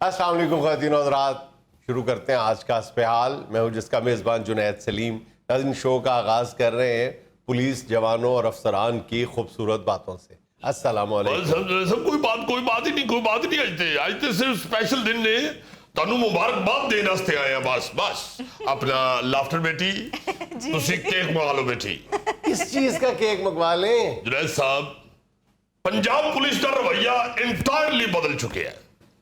अस्सलाम वालेकुम ख़वातीन और हज़रात, शुरू करते हैं आज का अस्पहाल। मैं हूं जिसका मेज़बान जुनैद सलीम। नाज़रीन, शो का आगाज़ कर रहे हैं पुलिस जवानों और अफसरान की खूबसूरत बातों से। अस्सलाम वालेकुम। कोई बात ही नहीं। आज तो सिर्फ स्पेशल दिन ने तानू मुबारकबाद देने वास्ते आए हैं। बस अपना लाफ्टर बेटी तुसी केक मंगा लो बेटी। किस चीज का केक मंगवा लें? जुनैद साहब, पंजाब पुलिस का रवैया इंटायरली बदल चुके हैं।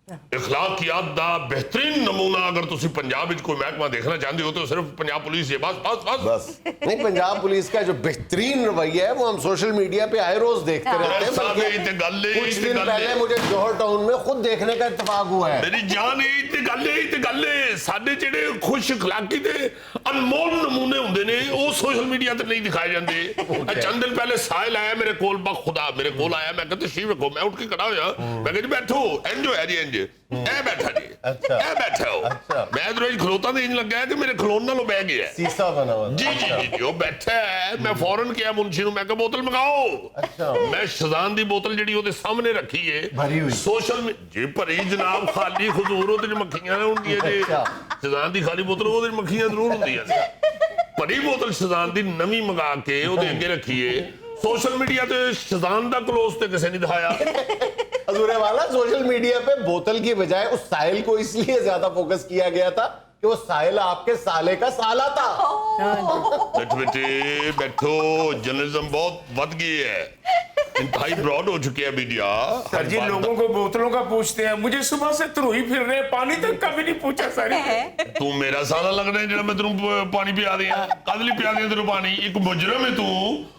इखलाकियात दा बेहतरीन नमूना अगर तुसी पंजाब विच कोई महकमा देखना चाहते हो तो सिर्फ पंजाब पुलिस है। बस नहीं, पंजाब पुलिस का जो बेहतरीन रवैया है वो हम सोशल मीडिया पे आए रोज देखते रहते हैं। कुछ दिन पहले मुझे जौहर टाउन में खुद देखने का इत्तेफाक हुआ है। मेरी जान गल साडे जेडे खुश इखलाकी दे अनमोल नमूने हुंदे ने वो सोशल मीडिया ते नहीं दिखाए जाते। चंद दिन पहले साहिल आया मेरे कोल, खुदा मेरे कोल आया, मैं कहते तशरीफ रखो। मैं उठ के खड़ा होया, मैं कहती बैठो, इंज होया जी, इंज ए बैठा जी। अच्छा, ए बैठा हो। अच्छा। मैं इधर खलोता तो इंज लगा है कि मेरे खलोन नालों बह गया सीसा बना हुआ। जी वो बैठा है। मैं फौरन किया मुंशी नूं, मैं कहा बोतल मंगाओ। अच्छा। मैं शज़ान दी बोतल जिहड़ी ओदे सामने रखी है भरी हुई सोशल जी भरी जनाब, खाली खजूर ओदे च मक्खियां हुंदियां जी। शज़ान दी खाली बोतल ओदे च मक्खियां जरूर हुंदियां ने। भरी बोतल शज़ान दी नवी मंगा के ओदे अगे रखिए। सोशल मीडिया ते शज़ान दा क्लोज ते किसी ने दिखाया। हजूरे वाला, सोशल मीडिया पे बोतल की बजाय उस साहिल को इसलिए ज्यादा फोकस किया गया था कि वो साहिल आपके साले का साला था। बैठो, जर्नलिज्म बहुत बढ़ गई है, इंतहाई ब्रॉड हो चुकी है मीडिया। सर जी लोगों को बोतलों का पूछते हैं, मुझे सुबह से तुरही फिर रहे, पानी तक कभी नहीं पूछा सर। तू मेरा साला लग रहा है जो मैं तेनू पानी पिया दिया। कद लिए पिया दिया तेनू पानी? एक मुजरम है तू,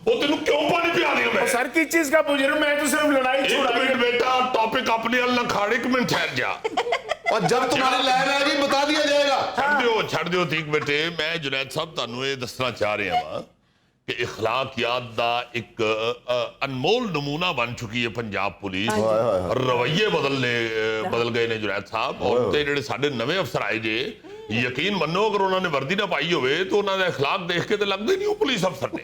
वो तेनू क्यों पानी पिया दिया? मैं सर किस चीज का मुजरम? मैं तो सिर्फ लड़ाई छुड़ाई। बेटा टॉपिक अपने अल ना खाड़े, एक मिनट ठहर जा और जब तुम्हारी लहर आएगी बता दिया जाएगा। छड़ दियो ठीक बेटे। मैं जुनैद साहब तानू ये दसना चाह रहा वा कि इखलाकियात दा एक अनमोल नमूना बन चुकी है पंजाब पुलिस। रवैये बदल गए ने जुनैद साहब। और ते जेडे साडे नवे अफसर आए जे, यकीन मनो अगर उन्होंने वर्दी ना पाई होवे तो उन्होंने इखलाक देख के तो लगते नहीं वो पुलिस अफसर ने।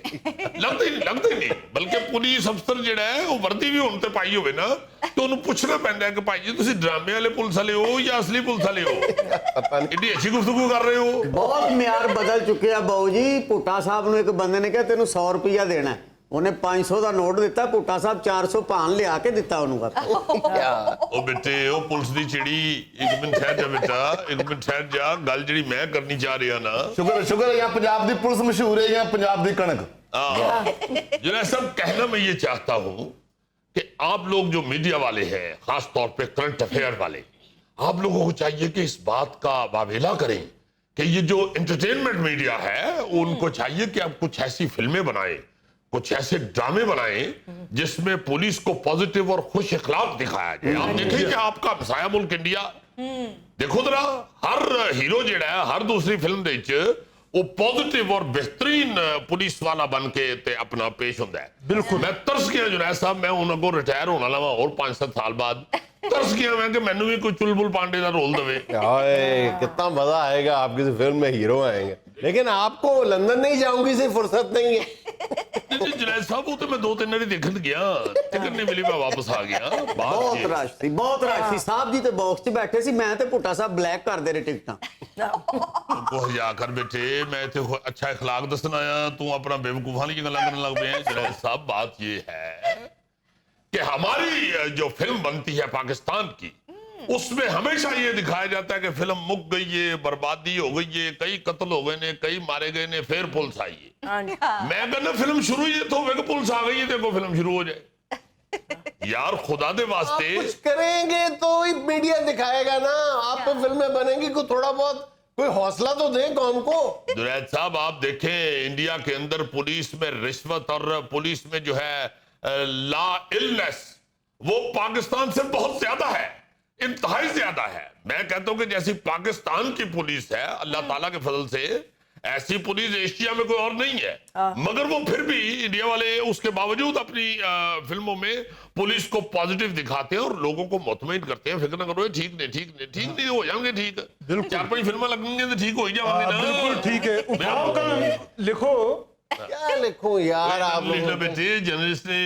लगते ही नहीं। बल्कि पुलिस अफसर जेड़ा है वो वर्दी भी हुण ते पाई होवे ना तो उन्हें पूछना पैंदा है कि भाई जी तुसी ड्रामे वाले पुलिस वाले हो या असली पुलिस वाले हो? इतनी अच्छी गुफ्तगू कर रहे हो। बहुत म्यार बदल चुके हैं बाबू जी। भुट्टा साहब ने एक बंदे ने कहा तेन 100 रुपया देना है, उन्हें 500 का नोट दिता, भुट्टा साहब 400 पान लिया के दिता ओ बेटे ओ पुलिस दी चिड़ी, एक मिनट ठहर जा बेटा, एक मिनट ठहर जा। गल जिहड़ी मैं करनी चाह रहा ना, शुक्र है यहाँ पंजाब दी पुलिस मशहूर है, यहाँ पंजाब दी कणक। जो सब कहना मैं ये चाहता हूं कि आप लोग जो मीडिया वाले हैं, खास तौर पे करंट अफेयर वाले, आप लोगों को चाहिए कि इस बात का वावेला करें कि ये जो एंटरटेनमेंट मीडिया है उनको चाहिए कि आप कुछ ऐसी फिल्में बनाएं, कुछ ऐसे ड्रामे बनाएं जिसमें पुलिस को पॉजिटिव और खुश इखलाक दिखाया जाए। आप देखें कि आपका हमसाया मुल्क इंडिया, देखो जरा, हर हीरो जेड़ा है हर दूसरी फिल्म दे विच वो पॉजिटिव और बेहतरीन पुलिस वाला बन के ते अपना पेश होता है। बिल्कुल मैं तरस गया जुनैद साहब, मैं उन अगों रिटायर होने वाला और 5-7 साल बाद तरस गया मैं कि मैनू भी कोई चुलबुल पांडे का रोल दे। कितना मजा आएगा, आप किसी फिल्म में हीरो आएंगे। लेकिन आपको लंदन नहीं जाऊंगी से फुर्सत नहीं है। जुनैद साहब वो तो मैं 2-3 बारी देखने गया, टिकट नहीं मिली, मैं वापस आ गया। बहुत रश थी साहब जी, तो बॉक्स च बैठे सी, मैं ते भुट्टा साहब ब्लैक कर दे रहे टिकटा। कर बेटे, मैं ते अच्छा इखलाक दसना आया, तू अपना बेवकूफा वाली गल्लां करने लग पे। जुनैद साहब बात ये है कि हमारी जो फिल्म बनती है पाकिस्तान की, उसमें हमेशा ये दिखाया जाता है कि फिल्म मुक गई है, बर्बादी हो गई है, कई कत्ल हो गए ने, कई मारे गए ने, फिर पुलिस आई है। मैं कहना फिल्म शुरू ही तो वे पुलिस आ गई है, देखो फिल्म शुरू हो जाए। यार खुदा दे वास्ते कुछ करेंगे तो मीडिया दिखाएगा ना। आप तो फिल्में बनेंगी, को थोड़ा बहुत कोई हौसला तो दें कौम को। जुनैद साहब आप देखें इंडिया के अंदर पुलिस में रिश्वत और पुलिस में जो है ला इलनेस, वो पाकिस्तान से बहुत ज्यादा है, इंतहाई ज्यादा है। मैं कहता हूं कि जैसी पाकिस्तान की पुलिस है अल्लाह ताला के फजल से, ऐसी पुलिस एशिया में कोई और नहीं है। मगर वो फिर भी इंडिया वाले उसके बावजूद अपनी फिल्मों में पुलिस को पॉजिटिव दिखाते हैं और लोगों को मुतमईन करते हैं। फिक्र न करो, ठीक नहीं हो जाएंगे, ठीक 4-5 फिल्में लगेंगे तो ठीक हो ही जाएंगे ना। बिल्कुल ठीक है। लिखो क्या लिखूं यार आप लिखना बेटे, जर्नलिस्ट ने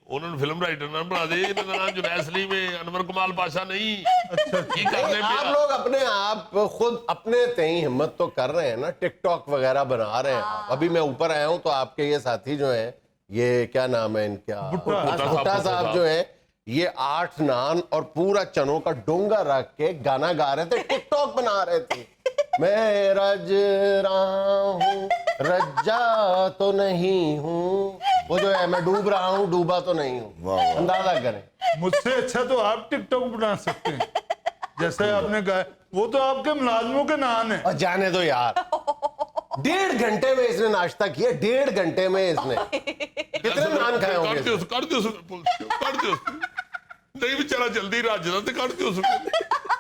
ਉਹਨਾਂ ਨੂੰ ਫਿल्म ਰਾਈਟਰ ਨਾ ਬਣਾ ਦੇ, ਇਹਨਾਂ ਦਾ ਨਾਮ जुनैद सलीम है, अनवर कमाल पाशा नहीं। की करने आप पे लोग अपने आप खुद अपने तय हिम्मत तो कर रहे हैं ना, टिकटॉक वगैरह बना रहे हैं। अभी मैं ऊपर आया हूं तो आपके ये साथी जो हैं, ये क्या नाम है इनका, भुट्टा साहब जो है, ये 8 नान और पूरा चनों का डोंगा रख के गाना गा रहे थे, टिकटॉक बना रहे थे। मैं रज रहा हूँ, रज्जा तो नहीं हूँ, वो जो है मैं डूब रहा हूँ, डूबा तो नहीं हूँ। अंदाजा करें। मुझसे अच्छा तो आप टिकटॉक बना सकते हैं, जैसे आपने कहा। वो तो आपके मुलाजमों के नाम है। और जाने दो यार, 1.5 घंटे में इसने नाश्ता किया, 1.5 घंटे में इसने कितने नान खाए होंगे? कर दियो नहीं बेचारा जल्दी राजना ते कर दियो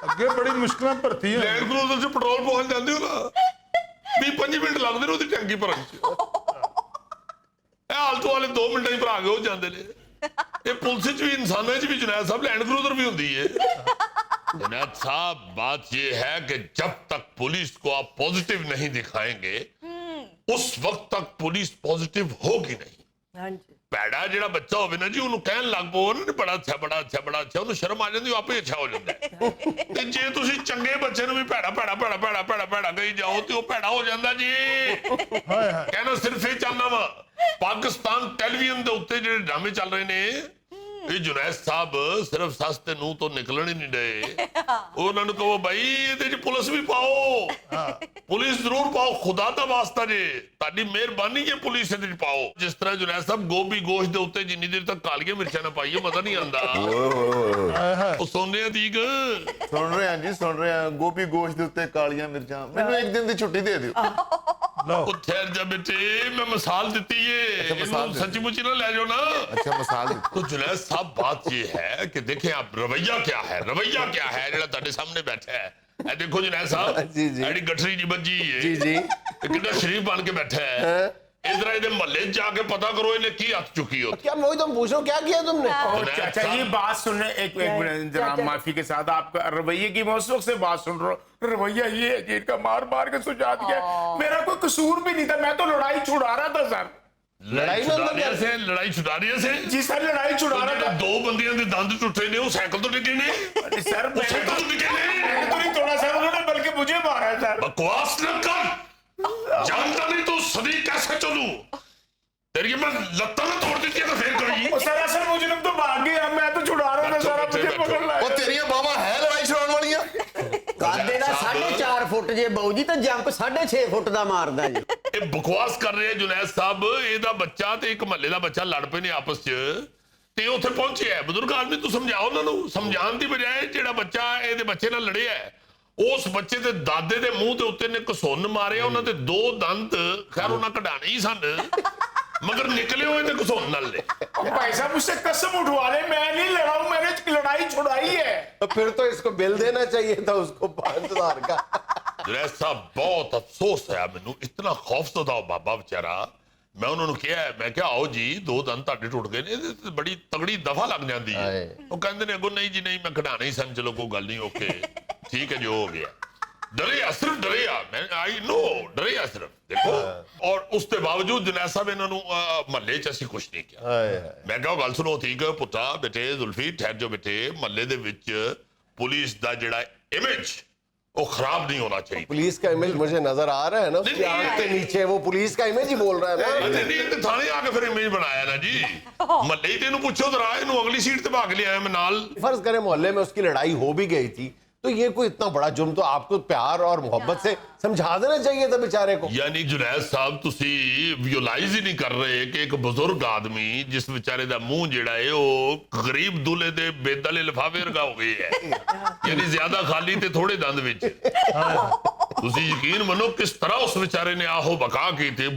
अगे बड़ी मुश्किल भरती है। लैंड क्रूजर च पेट्रोल पहुंच जाते हो ना, 20-25 मिनट लगते ने ਉਹਦੀ ਟੈਂਕੀ ਭਰਨ ਚ। ਇਹ ਆਲਤੂ ਵਾਲੇ 2 ਮਿੰਟਾਂ ਚ ਭਰਾ ਕੇ ਹੋ ਜਾਂਦੇ ਨੇ। ਇਹ ਪੁਲਿਸ ਚ ਵੀ, ਇਨਸਾਨਾਂ ਚ ਵੀ जुनैद साहब लैंड क्रूजर भी होती है। जुनैद साहब, बात ये है कि जब तक पुलिस को आप पॉजिटिव नहीं दिखाएंगे उस वक्त तक पुलिस पॉजिटिव होगी नहीं। हाँ जी। ਭੈੜਾ ਜਿਹੜਾ ਬੱਚਾ ਹੋਵੇ ਨਾ ਜੀ, ਉਹਨੂੰ ਕਹਿਣ ਲੱਗ ਪਓ ਉਹਨੇ ਬੜਾ ਅੱਛਾ ਬੜਾ ਅੱਛਾ ਬੜਾ ਅੱਛਾ, ਉਹਨੂੰ ਸ਼ਰਮ ਆ ਜਾਂਦੀ, ਉਹ ਆਪੇ ਅੱਛਾ ਹੋ ਜਾਂਦਾ ਹੈ। ਤੇ ਜੇ ਤੁਸੀਂ ਚੰਗੇ ਬੱਚੇ ਨੂੰ ਵੀ ਭੈੜਾ ਭੈੜਾ ਭੈੜਾ ਭੈੜਾ ਭੈੜਾ ਭੈੜਾ ਕਹੀ ਜਾਓ ਤੇ ਉਹ ਭੈੜਾ ਹੋ ਜਾਂਦਾ ਜੀ। ਕਹਿਣਾ ਸਿਰਫ ਇਹ ਚਾਹਨਾ ਵਾ, ਪਾਕਿਸਤਾਨ ਟੈਲੀਵਿਜ਼ਨ ਦੇ ਉੱਤੇ ਜਿਹੜੇ ਡਰਾਮੇ ਚੱਲ ਰਹੇ ਨੇ, ਇਹ जुनैद साहब ਸਿਰਫ ਸੱਸ ਤੇ ਨੂੰਹ ਤੋਂ ਨਿਕਲਣ ਹੀ ਨਹੀਂ ਡਏ। ਉਹਨਾਂ ਨੂੰ ਕਹੋ ਭਾਈ ਇਹਦੇ ਚ ਪੁਲਿਸ ਵੀ ਪਾਓ, ਪੁਲਿਸ ਜ਼ਰੂਰ ਪਾਓ, ਖੁਦਾ ਦਾ ਵਾਸਤਾ ਜੇ, ਤੁਹਾਡੀ ਮਿਹਰਬਾਨੀ ਜੇ ਪੁਲਿਸ ਇਹਦੇ ਚ ਪਾਓ। ਜਿਸ ਤਰ੍ਹਾਂ जुनैद साहब ਗੋਭੀ ਗੋਸ਼ਤ ਦੇ ਉੱਤੇ ਜਿੰਨੀ ਦੇਰ ਤੱਕ ਕਾਲੀਆਂ ਮਿਰਚਾਂ ਨਾ ਪਾਈਏ ਮਜ਼ਾ ਨਹੀਂ ਆਉਂਦਾ। ਉਹ ਸੋਨੇ ਆ ਦੀਕ ਸੁਣ ਰਹੇ ਹਾਂ ਜੀ, ਸੁਣ ਰਹੇ ਹਾਂ। ਗੋਭੀ ਗੋਸ਼ਤ ਦੇ ਉੱਤੇ ਕਾਲੀਆਂ ਮਿਰਚਾਂ, ਮੈਨੂੰ ਇੱਕ ਦਿਨ ਦੀ ਛੁੱਟੀ ਦੇ ਦਿਓ। ਉਹ ਠਹਿਰ ਜਾ ਬੇਟੇ, ਮੈਂ ਮਿਸਾਲ ਦਿੱਤੀ ਏ, ਇਹਨੂੰ ਸੱਚੀ ਮੁੱਚੀ ਨਾ ਲੈ ਜਾਓ ਨਾ। अच्छा मिसाल तो जुनैद साहब, बात ये है कि देखें आप रवैया क्या है, रवैया क्या है ਜਿਹੜਾ ਤੁਹਾਡੇ ਸਾਹਮਣੇ ਬੈਠਾ ਹੈ। ਇਹ ਦੇਖੋ जुनैद साहब, जी जी ਐਡੀ ਗੱਠਰੀ ਜੀ ਬੱਜੀ ਹੈ जी जी। ਇਹ ਕਿੰਨਾ ਸ਼ਰੀਫ ਬਣ ਕੇ ਬੈਠਾ ਹੈ। इधर ਇਹਦੇ ਮਹੱਲੇ ਜਾ ਕੇ ਪਤਾ ਕਰੋ ਇਹਨੇ ਕੀ ਹੱਥ ਚੁੱਕੀ ਹੋ। क्या वही तुम पूछ रहे हो, क्या किया तुमने? अच्छा ये बात सुनने, एक मिनट जनाब, माफी के साथ, आपका रवैये की मैं उस वक्त से बात सुन रहा हूँ। रवैया ये है कि इनका मार मार के सुझा दिया, मेरा कोई कसूर भी नहीं था, मैं तो लड़ाई छुड़ा रहा था सर। ਲੜਾਈ ਛੁਡਾਰੀਆਂ ਸੇ, ਲੜਾਈ ਛੁਡਾਰੀਆਂ ਸੇ जी सर, लड़ाई छुड़ा रहा था। ਦੋ ਬੰਦਿਆਂ ਦੇ ਦੰਦ ਟੁੱਟੇ ਨੇ, ਉਹ ਸਾਈਕਲ ਤੋਂ ਡਿੱਗੇ ਨੇ। सर मैंने साइकिल तो डिगे ने। तो नहीं तोड़ा सर उन्होंने, बल्कि मुझे मारा सर। बकवास न कर, जानता नहीं तो सदी कैसे चलूं, तेरी मैं लत्ता ना तोड़ देती है तो फिर करी। और सर असल मुजरिम तो भाग गया, मैं तो छुड़ा रहा था सर, मुझे पकड़ लाया। ਉਹ ਤੇਰੀਆਂ ਬਾਵਾਂ ਹੈ ਲੜਾਈ ਛਡਾਉਣ ਵਾਲੀਆਂ। ਕਾਦੇ ਦਾ 4.5 ਫੁੱਟ ਜੇ ਬਾਊ ਜੀ, ਤਾਂ ਜੰਪ 6.5 ਫੁੱਟ ਦਾ ਮਾਰਦਾ ਜੀ। ਇਹ ਬਕਵਾਸ ਕਰ ਰਹੇ जुनैद साहब। ਇਹਦਾ ਬੱਚਾ ਤੇ ਇੱਕ ਮਹੱਲੇ ਦਾ ਬੱਚਾ ਲੜ ਪਏ ਨੇ ਆਪਸ 'ਚ, ਤੇ ਉੱਥੇ ਪਹੁੰਚੇ ਹੈ ਬਜ਼ੁਰਗ ਆਦਮੀ। ਤੂੰ ਸਮਝਾਓ ਉਹਨਾਂ ਨੂੰ। ਸਮਝਾਉਣ ਦੀ ਬਜਾਏ ਜਿਹੜਾ ਬੱਚਾ ਇਹਦੇ ਬੱਚੇ ਨਾਲ ਲੜਿਆ ਹੈ, ਉਸ ਬੱਚੇ ਦੇ ਦਾਦੇ ਦੇ ਮੂੰਹ ਦੇ ਉੱਤੇ ਨੇ ਘਸੁੰਨ ਮਾਰਿਆ। ਉਹਨਾਂ ਦੇ 2 ਦੰਦ ਖੈਰ ਉਹਨਾਂ ਕਢਾਣੇ ਹੀ ਸਨ, मगर निकले हुए थे घुसोन नल ले। भाई साहब मुझसे कसम उठवा ले, मैं नहीं लड़ा हूं, मैंने लड़ाई छुड़ाई है। तो फिर तो इसको बिल देना चाहिए था उसको 5,000 का। जुनैद साहब, बहुत अफसोस है मैनू, इतना खौफजदा बाबा बेचारा। मैं उन्होंने कहा, मैं क्या आओ जी 2 दंद ਤੁਹਾਡੇ टुट गए ने, बड़ी तगड़ी दफा लग जाती है। वो कहते ने अगो नहीं जी नहीं, मैं कढ़ाने ही सन, चलो कोई गल नहीं, ओके ठीक है जो हो गया। डरे सिर्फ डरे मैं आई नो डरे सिर्फ देखो। और उसके बावजूद जुनैद साहब इन्होंने महल्ले च असीं कुछ नहीं किया। मैं कहा गल सुनो ठीक पुत्रा बेटे जुल्फी ठहर जाओ बेटे, महल्ले दे विच पुलिस दा जिहड़ा इमेज वो खराब नहीं होना चाहिए। पुलिस का इमेज मुझे नजर आ रहा है ना, उसकी आंख के नीचे वो पुलिस का इमेज ही बोल रहा है ना। नहीं थाने आके फिर इमेज बनाया ना जी, महल्ले ही तेनू पूछो जरा, इनू अगली सीट ते भाग लिया मैं नाल। फर्ज करें मोहल्ले में उसकी लड़ाई हो भी गई थी, तो ये कोई इतना बड़ा जुर्म तो आपको प्यार और मोहब्बत से समझा देना चाहिए था बेचारे को। यानी जुनैद साहब तुसी विजुलाइज ही नहीं कर रहे कि एक बुजुर्ग आदमी जिस बेचारे दा मुंह जेड़ा है वो गरीब दूल्हे दे बेदले लिफाफे वर्गा हो गई है, यानी ज्यादा खाली ते थोड़े दंद विच। तुसी यकीन मनो किस तरह उस बेचारे ने आहो बका की थी।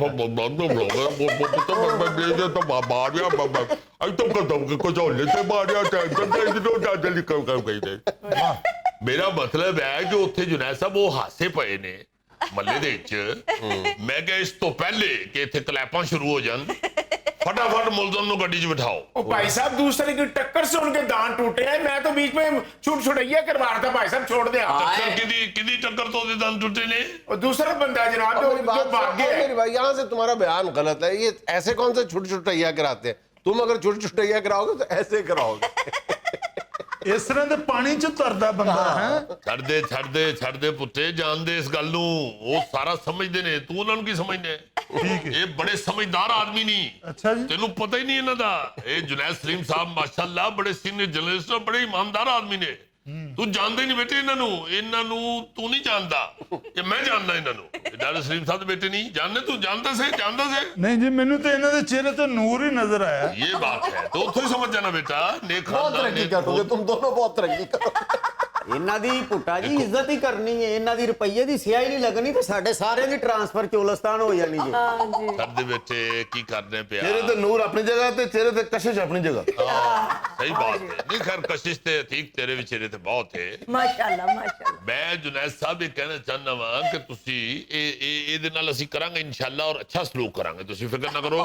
मेरा मतलब है कि उत्थे जुनैद साहब वो हासे पे ने महल्ले दे विच। मैं क्या इस तो पहले कि इत्थे क्लैपां शुरू हो जान, फटाफट मुलजम नु गड्डी च बिठाओ। ओ भाई साहब दूसरे की टक्कर से उनके दांत टूटे हैं, मैं तो बीच में छुड़ैया करवा रहा था। भाई साहब छोड़ दे आप। टक्कर किदी टक्कर तो दे दांत टूटे ने। और दूसरा बंदा जनाब जो भाग गया है। मेरी भाई यहाँ से तुम्हारा बयान गलत है। ये ऐसे कौन से छुटैया कराते हैं? तुम अगर छोटी छुटैया कराओगे तो ऐसे कराओगे। इस तरह ਦੇ ਪਾਣੀ ਚ ਤਰਦਾ ਬੰਦਾ ਹੈ। ਛੱਡ ਦੇ ਪੁੱਤੇ, ਜਾਣਦੇ ਇਸ ਗੱਲ ਨੂੰ, ਉਹ ਸਾਰਾ ਸਮਝਦੇ ਨੇ, ਤੂੰ ਉਹਨਾਂ ਨੂੰ ਕੀ ਸਮਝਦਾ? ਠੀਕ ਹੈ। ਇਹ ਬੜੇ ਸਮਝਦਾਰ ਆਦਮੀ ਨਹੀਂ, ਅੱਛਾ ਜੀ। ਤੈਨੂੰ ਪਤਾ ਹੀ ਨਹੀਂ ਇਹਨਾਂ ਦਾ। ਇਹ ਜੁਨੈਦ ਸਲੀਮ ਸਾਹਿਬ ਮਾਸ਼ਾਅੱਲਾ ਬੜੇ ਸੀਨੀਅਰ ਜਰਨਲਿਸਟ, ਬੜੇ ਇਮਾਨਦਾਰ ਆਦਮੀ ਨੇ। ਤੂੰ ਜਾਣਦਾ ਹੀ ਨਹੀਂ ਬੇਟੇ ਇਹਨਾਂ ਨੂੰ ਤੂੰ ਨਹੀਂ ਜਾਣਦਾ, ਇਹ ਮੈਂ ਜਾਣਦਾ ਇਹਨਾਂ ਨੂੰ। ਜੁਨੈਦ ਸਲੀਮ ਸਾਹਿਬ ਦੇ ਬੇਟੇ ਨਹੀਂ ਜਾਣਦੇ, ਤੂੰ ਜਾਣਦਾ ਸੇ? ਨਹੀਂ ਜੀ, ਮੈਨੂੰ ਤਾਂ ਇਹਨਾਂ ਦੇ ਚਿਹਰੇ ਤੇ ਨੂਰ ਹੀ ਨਜ਼ਰ ਆਇਆ। ये बात है, तो ਉੱਥੋਂ ਹੀ ਸਮਝ ਜਾਣਾ बेटा। नेक बहुत खानदान, तरक्की नेक करोगे तुम दोनों, बहुत तरक्की करोगे। ਇਹਨਾਂ ਦੀ ਭੁੱਟਾ ਜੀ ਇੱਜ਼ਤ ਹੀ ਕਰਨੀ ਹੈ, ਇਹਨਾਂ ਦੀ ਰੁਪਈਏ ਦੀ ਸਿਆਹੀ ਨਹੀਂ ਲੱਗਣੀ ਤੇ ਸਾਡੇ ਸਾਰਿਆਂ ਦੀ ਟਰਾਂਸਫਰ ਚੋਲਸਤਾਨ ਹੋ ਜਾਣੀ ਜੀ। ਛੱਡ ਦੇ ਬੇਟੇ, ਕੀ ਕਰਨੇ ਪਿਆ। ਚਿਹਰੇ ਤੇ ਨੂਰ ਆਪਣੀ ਜਗ੍ਹਾ ਤੇ ਚਿਹਰੇ ਤੇ ਕਸ਼ਿਸ਼ ਆਪਣੀ ਜਗ੍ਹਾ। सही बात है। नहीं खैर, कशिश ते ठीक तेरे भी चेहरे ते बहुत है। माशाल्लाह माशाल्लाह। मैं जुनैद साहब ये कहना चाहना वा कि तुसी ਇਹਦੇ ਨਾਲ ਅਸੀਂ ਕਰਾਂਗੇ ਇਨਸ਼ਾਅੱਲਾ, ਔਰ ਅੱਛਾ ਸਲੂਕ ਕਰਾਂਗੇ, ਤੁਸੀਂ ਫਿਕਰ ਨਾ ਕਰੋ।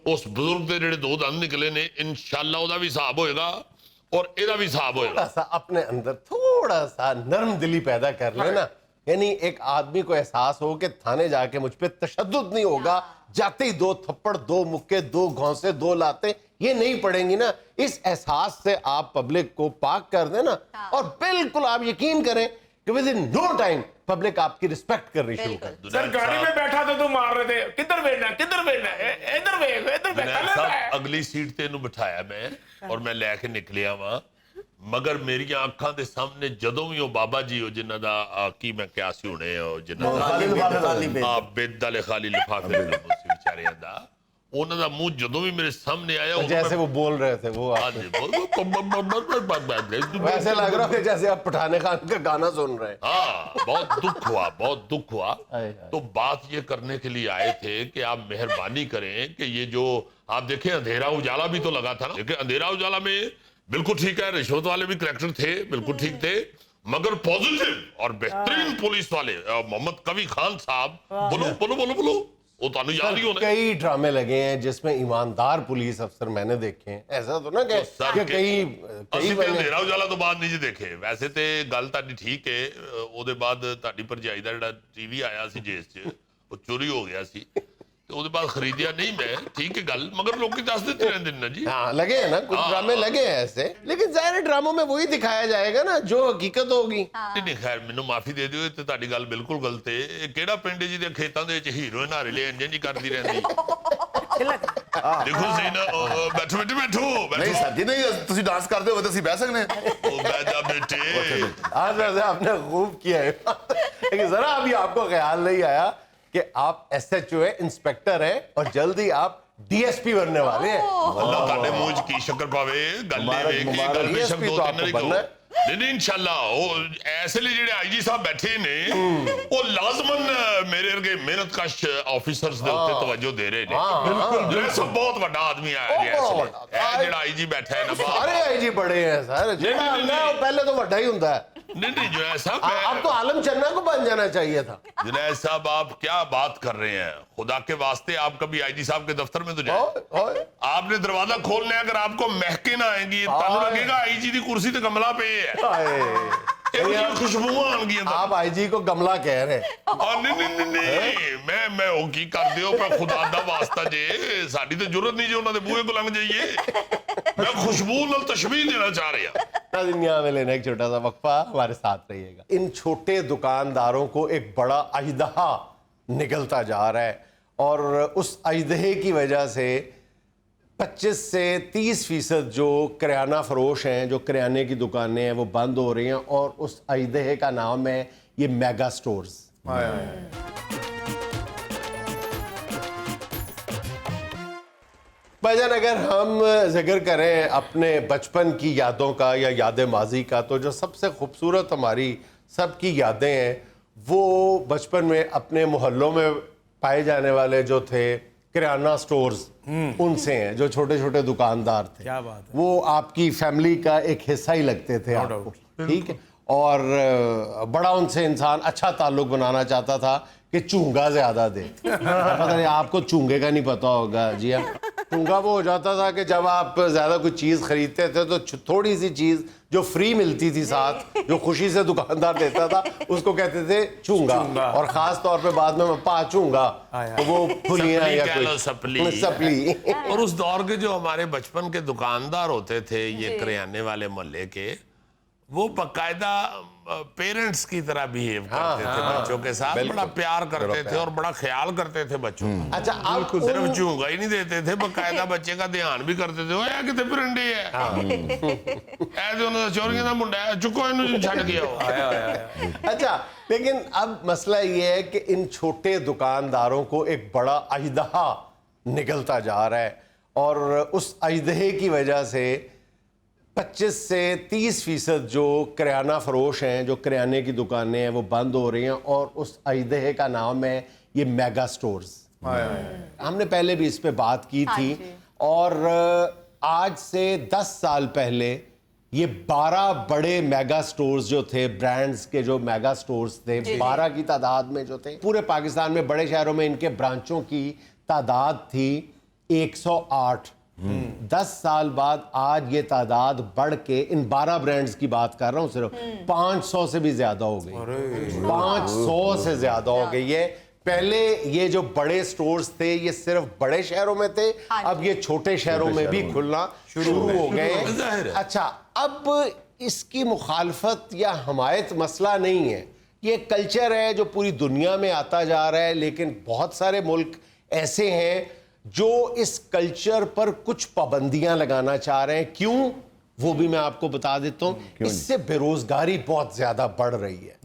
ਉਸ ਬਜ਼ੁਰਗ ਦੇ ਜਿਹੜੇ 2 ਦੰਦ ਨਿਕਲੇ ਨੇ, ਇਨਸ਼ਾਅੱਲਾ ਉਹਦਾ ਵੀ ਹਿਸਾਬ ਹੋਏਗਾ और ਇਹਦਾ भी हिसाब होएगा। थोड़ा सा अपने अंदर थोड़ा सा नरम दिली पैदा कर लेना, यानी एक आदमी को एहसास हो कि थाने जाके मुझ पे तशद्दुद नहीं होगा, जाते ही 2 थप्पड़ 2 मुक्के 2 घौंसे 2 लाते ये नहीं पड़ेंगी ना। इस एहसास से आप पब्लिक को पाक कर देना, और बिल्कुल आप यकीन करें कि within no time public आपकी रिस्पेक्ट करनी शुरू कर। सर गाड़ी में बैठा तो तुम मार रहे थे, किधर बैठना इधर जुनैद साहब बैठना। अगली सीट ते ਇਹਨੂੰ ਬਿਠਾਇਆ ਮੈਂ, ਔਰ ਮੈਂ ਲੈ ਕੇ ਨਿਕਲਿਆ ਵਾਂ, ਮਗਰ ਮੇਰੀਆਂ ਅੱਖਾਂ ਦੇ ਸਾਹਮਣੇ ਜਦੋਂ ਵੀ ਉਹ ਬਾਬਾ ਜੀ, ਉਹ ਜਿਨ੍ਹਾਂ ਦਾ ਕੀ ਮੈਂ ਕਿਹਾ ਸੀ ਹੁਣੇ, ਉਹ ਜਿਨ੍ਹਾਂ ਦਾ ਬਿੱਦ ਵਾਲੇ ਖਾਲੀ ਲਿਫਾਫੇ ਸੀ ਵਿਚਾਰਿਆਂ ਦਾ, ਉਹਨਾਂ ਦਾ ਮੂੰਹ ਜਦੋਂ ਵੀ ਮੇਰੇ ਸਾਹਮਣੇ ਆਇਆ, जैसे वो बोल रहे थे वो वैसे लग रहा है जैसे आप पठाने खान का गाना सुन रहे हैं। हाँ, बहुत दुख हुआ। तो बात ये करने के लिए आए थे कि आप मेहरबानी करें कि ये जो आप देखें अंधेरा उजाला भी तो लगा था ना, देखिए अंधेरा उजाला में बिल्कुल ठीक है, रिश्वत वाले भी करेक्टर थे, बिल्कुल ठीक थे, मगर पॉजिटिव और बेहतरीन पुलिस वाले मोहम्मद कवी खान साहब, बोलो वो तो याद ही होना। कई ड्रामे लगे हैं जिसमें ईमानदार पुलिस अफसर मैंने देखे हैं, ऐसा तो ना कि कई अंधेरा उजाला तो बाद नहीं जी देखे। वैसे तो गल ताड़ी ठीक है, ਉਹਦੇ ਬਾਅਦ ਤੁਹਾਡੀ ਭਰਜਾਈ ਦਾ ਜਿਹੜਾ ਟੀਵੀ ਆਇਆ ਸੀ ਜੇਸ 'ਚ, ਉਹ ਚੋਰੀ ਹੋ ਗਿਆ ਸੀ, ਤੇ ਉਹਦੇ ਬਾਅਦ ਖਰੀਦਿਆ ਨਹੀਂ ਮੈਂ, ठीक है गल, मगर लोग दस देते रहते हैं ना जी। हाँ लगे हैं ना, कुछ ड्रामे लगे हैं ऐसे, लेकिन ज़ाहिर ड्रामों में वही दिखाया जाएगा ना जो हकीकत होगी। नहीं खैर, मैनू माफी दे दिओ, ते ਤੁਹਾਡੀ ਗੱਲ ਬਿਲਕੁਲ ਗਲਤ ਹੈ। ਇਹ ਕਿਹੜਾ ਪਿੰਡ ਜੀ ਦੇ ਖੇਤਾਂ ਦੇ ਵਿੱਚ ਹੀਰੋਇਨ ਹਾਰੇ ਇੰਜ ਜੀ ਕਰਦੀ ਰਹਿੰਦੀ। ਦੇਖੋ ਸਹੀ ਨਾ, ਬੈਠੋ ਨਹੀਂ ਸਰ ਜੀ, ਨਹੀਂ ਤੁਸੀਂ ਡਾਂਸ ਕਰਦੇ ਹੋ ਤਾਂ ਅਸੀਂ ਬਹਿ ਸਕਦੇ ਹਾਂ। ਉਹ ਬਹਿ ਜਾ बेटे। आज वैसे आपने खूब किया है, लेकिन जरा अभी आपको ख्याल नहीं आया कि आप SHO है, इंस्पेक्टर है, और जल्दी आप DSP बनने वाले हैं। अल्लाह ताने मुंह 'ਚ ਕੀ ਸ਼ੱਕਰ ਪਾਵੇ, ਗੱਲ ਇਹ ਵੇ ਕਿ ਗੱਲ ਬੇਸ਼ੱਕ DSP 2 तो 3 आपको ਨਹੀਂ बनना है। ਨਹੀਂ ਇਨਸ਼ਾਅੱਲਾ। ਉਹ ਐਸੇ ਲਈ ਜਿਹੜੇ IG ਸਾਹਿਬ ਬੈਠੇ ਨੇ, ਉਹ ਲਾਜ਼ਮਨ ਮੇਰੇ ਵਰਗੇ ਮਿਹਨਤਕਸ਼ ਆਫੀਸਰਸ ਦੇ ਉੱਤੇ ਤਵੱਜੋ ਦੇ ਰਹੇ ਨੇ। ਬਿਲਕੁਲ ਸਭ ਬਹੁਤ ਵੱਡਾ ਆਦਮੀ ਆਇਆ ਜੀ ਇਸ ਲਈ। ਇਹ ਜਿਹੜਾ IG बैठा है ना, सारे IG बड़े हैं सर, जितना हमने वो पहले तो बड़ा ही होता है। नहीं जुनैद साहब, अब तो आलम चन्ना को बन जाना चाहिए था। जुनैद साहब आप क्या बात कर रहे हैं, खुदा के वास्ते आप कभी IG साहब के दफ्तर में तो जाए, आपने दरवाजा खोलना है, अगर आपको महके ना आएंगी, तब लगेगा IG दी कुर्सी ते गमला पे है, खुशबू आएंगी। आप IG को गमला कह रहे हैं। नहीं मैं ਉਹ ਕੀ ਕਰਦੇ ਹੋ, ਪਰ ਖੁਦਾ ਦਾ ਵਾਸਤਾ ਜੇ ਸਾਡੀ ਤੇ ਜ਼ਰੂਰਤ ਨਹੀਂ ਜੇ ਉਹਨਾਂ ਦੇ ਬੂਹੇ ਕੋ ਲੰਘ ਜਾਈਏ। मैं खुशबू ਨਾਲ तशबीह देना चाह रहा हूं। दुनिया में लेना एक छोटा सा वक्फा, हमारे साथ रहिएगा। इन छोटे दुकानदारों को एक बड़ा अजदहा निकलता जा रहा है, और उस अजदहे की वजह से 25 से 30% जो किराना फरोश हैं, जो किराने की दुकानें हैं, वो बंद हो रही हैं, और उस अजदहे का नाम है ये मेगा स्टोर्स। भाईजान, अगर हम जिक्र करें अपने बचपन की यादों का या याद माजी का, तो जो सबसे खूबसूरत हमारी सबकी यादें हैं वो बचपन में अपने मोहल्लों में पाए जाने वाले जो थे किराना स्टोर्स, उनसे हैं, जो छोटे छोटे दुकानदार थे। क्या बात है। वो आपकी फैमिली का एक हिस्सा ही लगते थे आपको, ठीक है, और बड़ा उनसे इंसान अच्छा ताल्लुक बनाना चाहता था कि चूंगा ज्यादा दे। पता नहीं आपको चूंगे का नहीं पता होगा जी। चूंगा वो हो जाता था कि जब आप ज्यादा कुछ चीज खरीदते थे तो थोड़ी सी चीज जो फ्री मिलती थी साथ, जो खुशी से दुकानदार देता था, उसको कहते थे चूंगा। और खास तौर पे बाद में मैं पाचूंगा, तो वो फुलियां सपली या कह लो, कुछ सपली। सपली। और उस दौर के जो हमारे बचपन के दुकानदार होते थे, ये करियाने वाले मोहल्ले के, वो बकायदा पेरेंट्स की तरह बिहेव करते थे बच्चों के साथ, बड़ा प्यार करते थे और बड़ा ख्याल करते थे बच्चों का। अच्छा, आप सिर्फ चूंगा ही नहीं देते थे, बकायदा बच्चे का ध्यान भी करते थे। ओए कितने परंडे है ऐसे उन्होंने चोरियां का मुंडा है, चुको इन्होंने छड़ गया। अच्छा, लेकिन अब मसला ये है कि इन छोटे दुकानदारों को एक बड़ा अजदहा निकलता जा रहा है, और उस अजदहे की वजह से 25 से 30% जो किराना फरोश हैं, जो किराने की दुकानें हैं, वो बंद हो रही हैं। और उस अजदहे का नाम है ये मेगा स्टोर्स। हमने पहले भी इस पे बात की थी, और आज से 10 साल पहले ये 12 बड़े मेगा स्टोर्स जो थे, ब्रांड्स के जो मेगा स्टोर्स थे, 12 की तादाद में जो थे, पूरे पाकिस्तान में बड़े शहरों में इनके ब्रांचों की तादाद थी 108। 10 साल बाद आज ये तादाद बढ़ के, इन 12 ब्रांड्स की बात कर रहा हूं सिर्फ, 500 से भी ज्यादा हो गई। 500 से ज्यादा हो गई है। पहले ये जो बड़े स्टोर्स थे ये सिर्फ बड़े शहरों में थे, अब ये छोटे शहरों में भी खुलना शुरू हो गए। अच्छा, अब इसकी मुखालफत या हमायत मसला नहीं है, ये कल्चर है जो पूरी दुनिया में आता जा रहा है। लेकिन बहुत सारे मुल्क ऐसे हैं जो इस कल्चर पर कुछ पाबंदियां लगाना चाह रहे हैं। क्यों, वो भी मैं आपको बता देता हूं। इससे बेरोजगारी बहुत ज्यादा बढ़ रही है,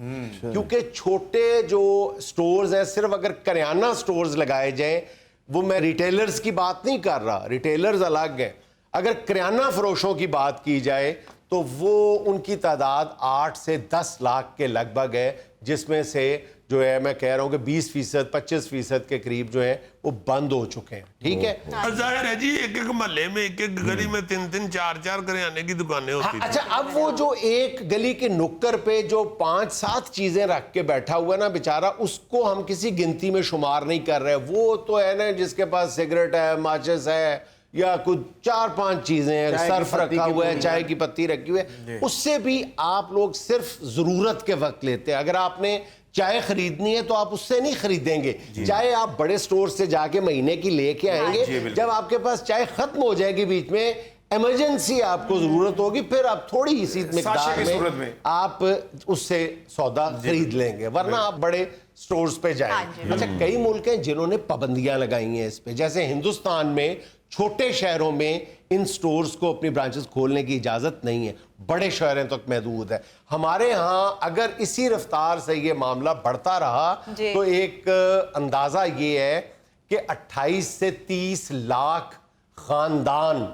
क्योंकि छोटे जो स्टोर्स हैं, सिर्फ अगर करियाना स्टोर्स लगाए जाएं, वो मैं रिटेलर्स की बात नहीं कर रहा, रिटेलर्स अलग हैं। अगर करियाना फरोशों की बात की जाए तो वो उनकी तादाद 8 से 10 लाख के लगभग है, जिसमें से जो है मैं कह रहा हूं कि 20%, 25% के करीब जो है वो बंद हो चुके हैं। ठीक है, जाहिर है जी, एक एक मोहल्ले में, एक एक गली में 3-3, 4-4 करियाने की दुकानें होती थी। अच्छा, अब वो जो एक गली के नुक्कर पे जो 5-7 चीजें रख के बैठा हुआ ना बेचारा, उसको हम किसी गिनती में शुमार नहीं कर रहे। वो तो है ना जिसके पास सिगरेट है, माचिस है, या कुछ 4-5 चीजें हैं, सर्फ रखा हुआ है, चाय की पत्ती रखी हुई है, उससे भी आप लोग सिर्फ जरूरत के वक्त लेते हैं। अगर आपने चाय खरीदनी है तो आप उससे नहीं खरीदेंगे, चाय आप बड़े स्टोर से जाके महीने की लेके आएंगे। जब आपके पास चाय खत्म हो जाएगी, बीच में इमरजेंसी आपको जरूरत होगी, फिर आप थोड़ी सी मिकदार में आप उससे सौदा खरीद लेंगे, वरना आप बड़े स्टोर्स पे जाएंगे। अच्छा, कई मुल्क हैं जिन्होंने पाबंदियां लगाई हैं इस पे, जैसे हिंदुस्तान में छोटे शहरों में इन स्टोर्स को अपनी ब्रांचेस खोलने की इजाजत नहीं है, बड़े शहरों तक महदूद है। हमारे यहाँ अगर इसी रफ्तार से ये मामला बढ़ता रहा तो एक अंदाजा ये है कि 28 से 30 लाख खानदान,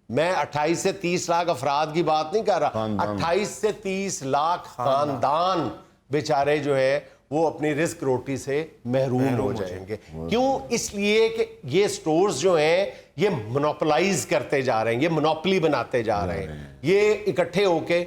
मैं 28 से 30 लाख अफराद की बात नहीं कर रहा, 28 से 30 लाख खानदान बेचारे जो है वो अपनी रिस्क रोटी से महरूम हो जाएंगे। क्यों? इसलिए कि ये स्टोर्स जो हैं ये मोनोपोलाइज करते जा रहे हैं, ये मोनोपोली बनाते जा रहे हैं, ये इकट्ठे होके।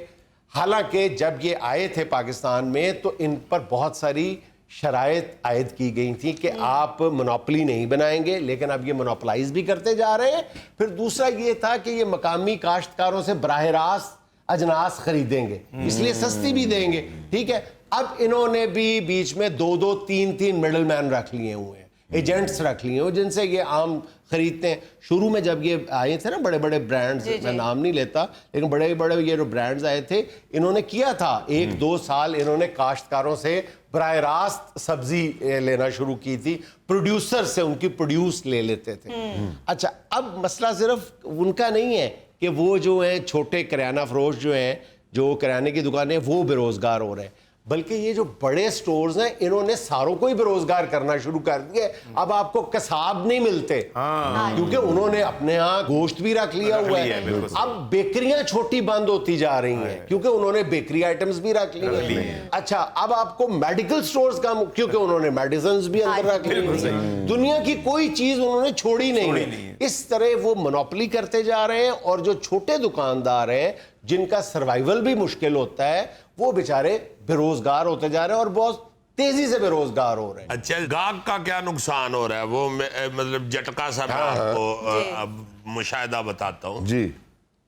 हालांकि जब ये आए थे पाकिस्तान में तो इन पर बहुत सारी शराइत आयद की गई थी कि आप मोनोपोली नहीं बनाएंगे, लेकिन अब ये मोनोपोलाइज भी करते जा रहे हैं। फिर दूसरा ये था कि ये मकामी काश्तकारों से बराह रास्त अजनास खरीदेंगे, इसलिए सस्ती भी देंगे। ठीक है, अब इन्होंने भी बीच में 2-2, 3-3 मिडल मैन रख लिए हुए हैं, एजेंट्स रख लिए हुए जिनसे ये आम खरीदते हैं। शुरू में जब ये आए थे ना बड़े बड़े ब्रांड्स, मैं नाम नहीं लेता, लेकिन बड़े बड़े ये जो ब्रांड्स आए थे, इन्होंने किया था 1-2 साल इन्होंने काश्तकारों से बराह रास्त सब्जी लेना शुरू की थी, प्रोड्यूसर से उनकी प्रोड्यूस ले लेते थे। अच्छा, अब मसला सिर्फ उनका नहीं है कि वो जो है छोटे किराना फरोश जो हैं, जो किराने की दुकानें, वो बेरोजगार हो रहे हैं, बल्कि ये जो बड़े स्टोर्स हैं इन्होंने सारों को ही बेरोजगार करना शुरू कर दिया। अब आपको कसाब नहीं मिलते क्योंकि उन्होंने अपने यहाँ गोश्त भी रख लिया हुआ है। अब बेकरियां छोटी बंद होती जा रही हैं क्योंकि उन्होंने बेकरी आइटम्स भी रख लिए हैं। अच्छा, अब आपको मेडिकल स्टोर्स का, क्योंकि उन्होंने मेडिसिन भी अंदर रख ली। दुनिया की कोई चीज उन्होंने छोड़ी नहीं। इस तरह वो मोनोपोली करते जा रहे हैं, और जो छोटे दुकानदार हैं जिनका सर्वाइवल भी मुश्किल होता है, वो बेचारे बेरोजगार होते जा रहे हैं और बहुत तेजी से बेरोजगार हो रहे हैं। अच्छा, गाहक का क्या नुकसान हो रहा है वो मतलब झटका सा मैं आपको अब मुशाहिदा बताता हूँ जी।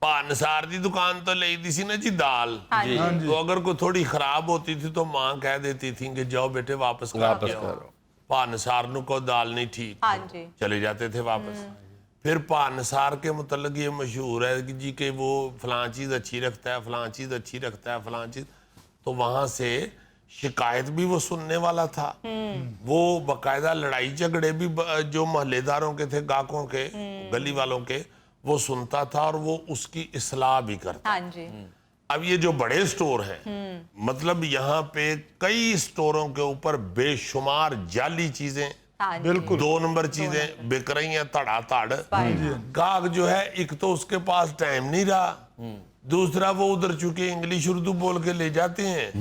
पानसार दी दुकान तो ले दी सी ना जी दाल, तो अगर कोई थोड़ी खराब होती थी तो माँ कह देती थी कि जाओ बेटे वापस करो। पानसार नु को दाल नहीं ठीक, हाँ जी। चले जाते थे वापस। फिर पानसार के मुतल्लिक ये मशहूर है कि जी के वो फलां चीज अच्छी रखता है, फलां चीज अच्छी रखता है, फलां चीज, तो वहां से शिकायत भी वो सुनने वाला था। वो बकायदा लड़ाई झगड़े भी जो मोहल्लेदारों के थे, गाहकों के, गली वालों के, वो सुनता था और वो उसकी इस्लाह भी करता। हाँ जी। अब ये जो बड़े स्टोर हैं, मतलब यहाँ पे कई स्टोरों के ऊपर बेशुमार जाली चीजें, हाँ जी। बिल्कुल 2 नंबर चीजें बिक रही हैं धड़ाधड़। गाहक जो है, एक तो उसके पास टाइम नहीं रहा, दूसरा वो उधर चुके इंग्लिश उर्दू बोल के ले जाते हैं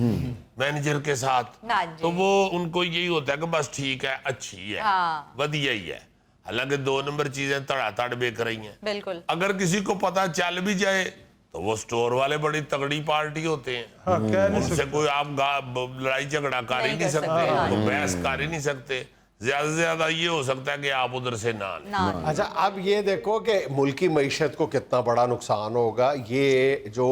मैनेजर के साथ, हाँ जी। तो वो उनको यही होता है कि बस ठीक है, अच्छी है, हाँ। वधिया ही है। हालांकि 2 नंबर चीजें धड़ाधड़ बिक रही हैं। बिल्कुल। अगर किसी को पता चल भी जाए तो वो स्टोर वाले बड़ी तगड़ी पार्टी होते हैं, हाँ, कह नहीं उनसे सकते। कोई आप लड़ाई झगड़ा कर ही नहीं नहीं कर सकते, सकते, हाँ। तो बहस कर ही नहीं सकते। ज्यादा से ज्यादा ये हो सकता है कि आप उधर से ना लें। ना अच्छा, अब ये देखो कि मुल्की मईशत को कितना बड़ा नुकसान होगा। ये जो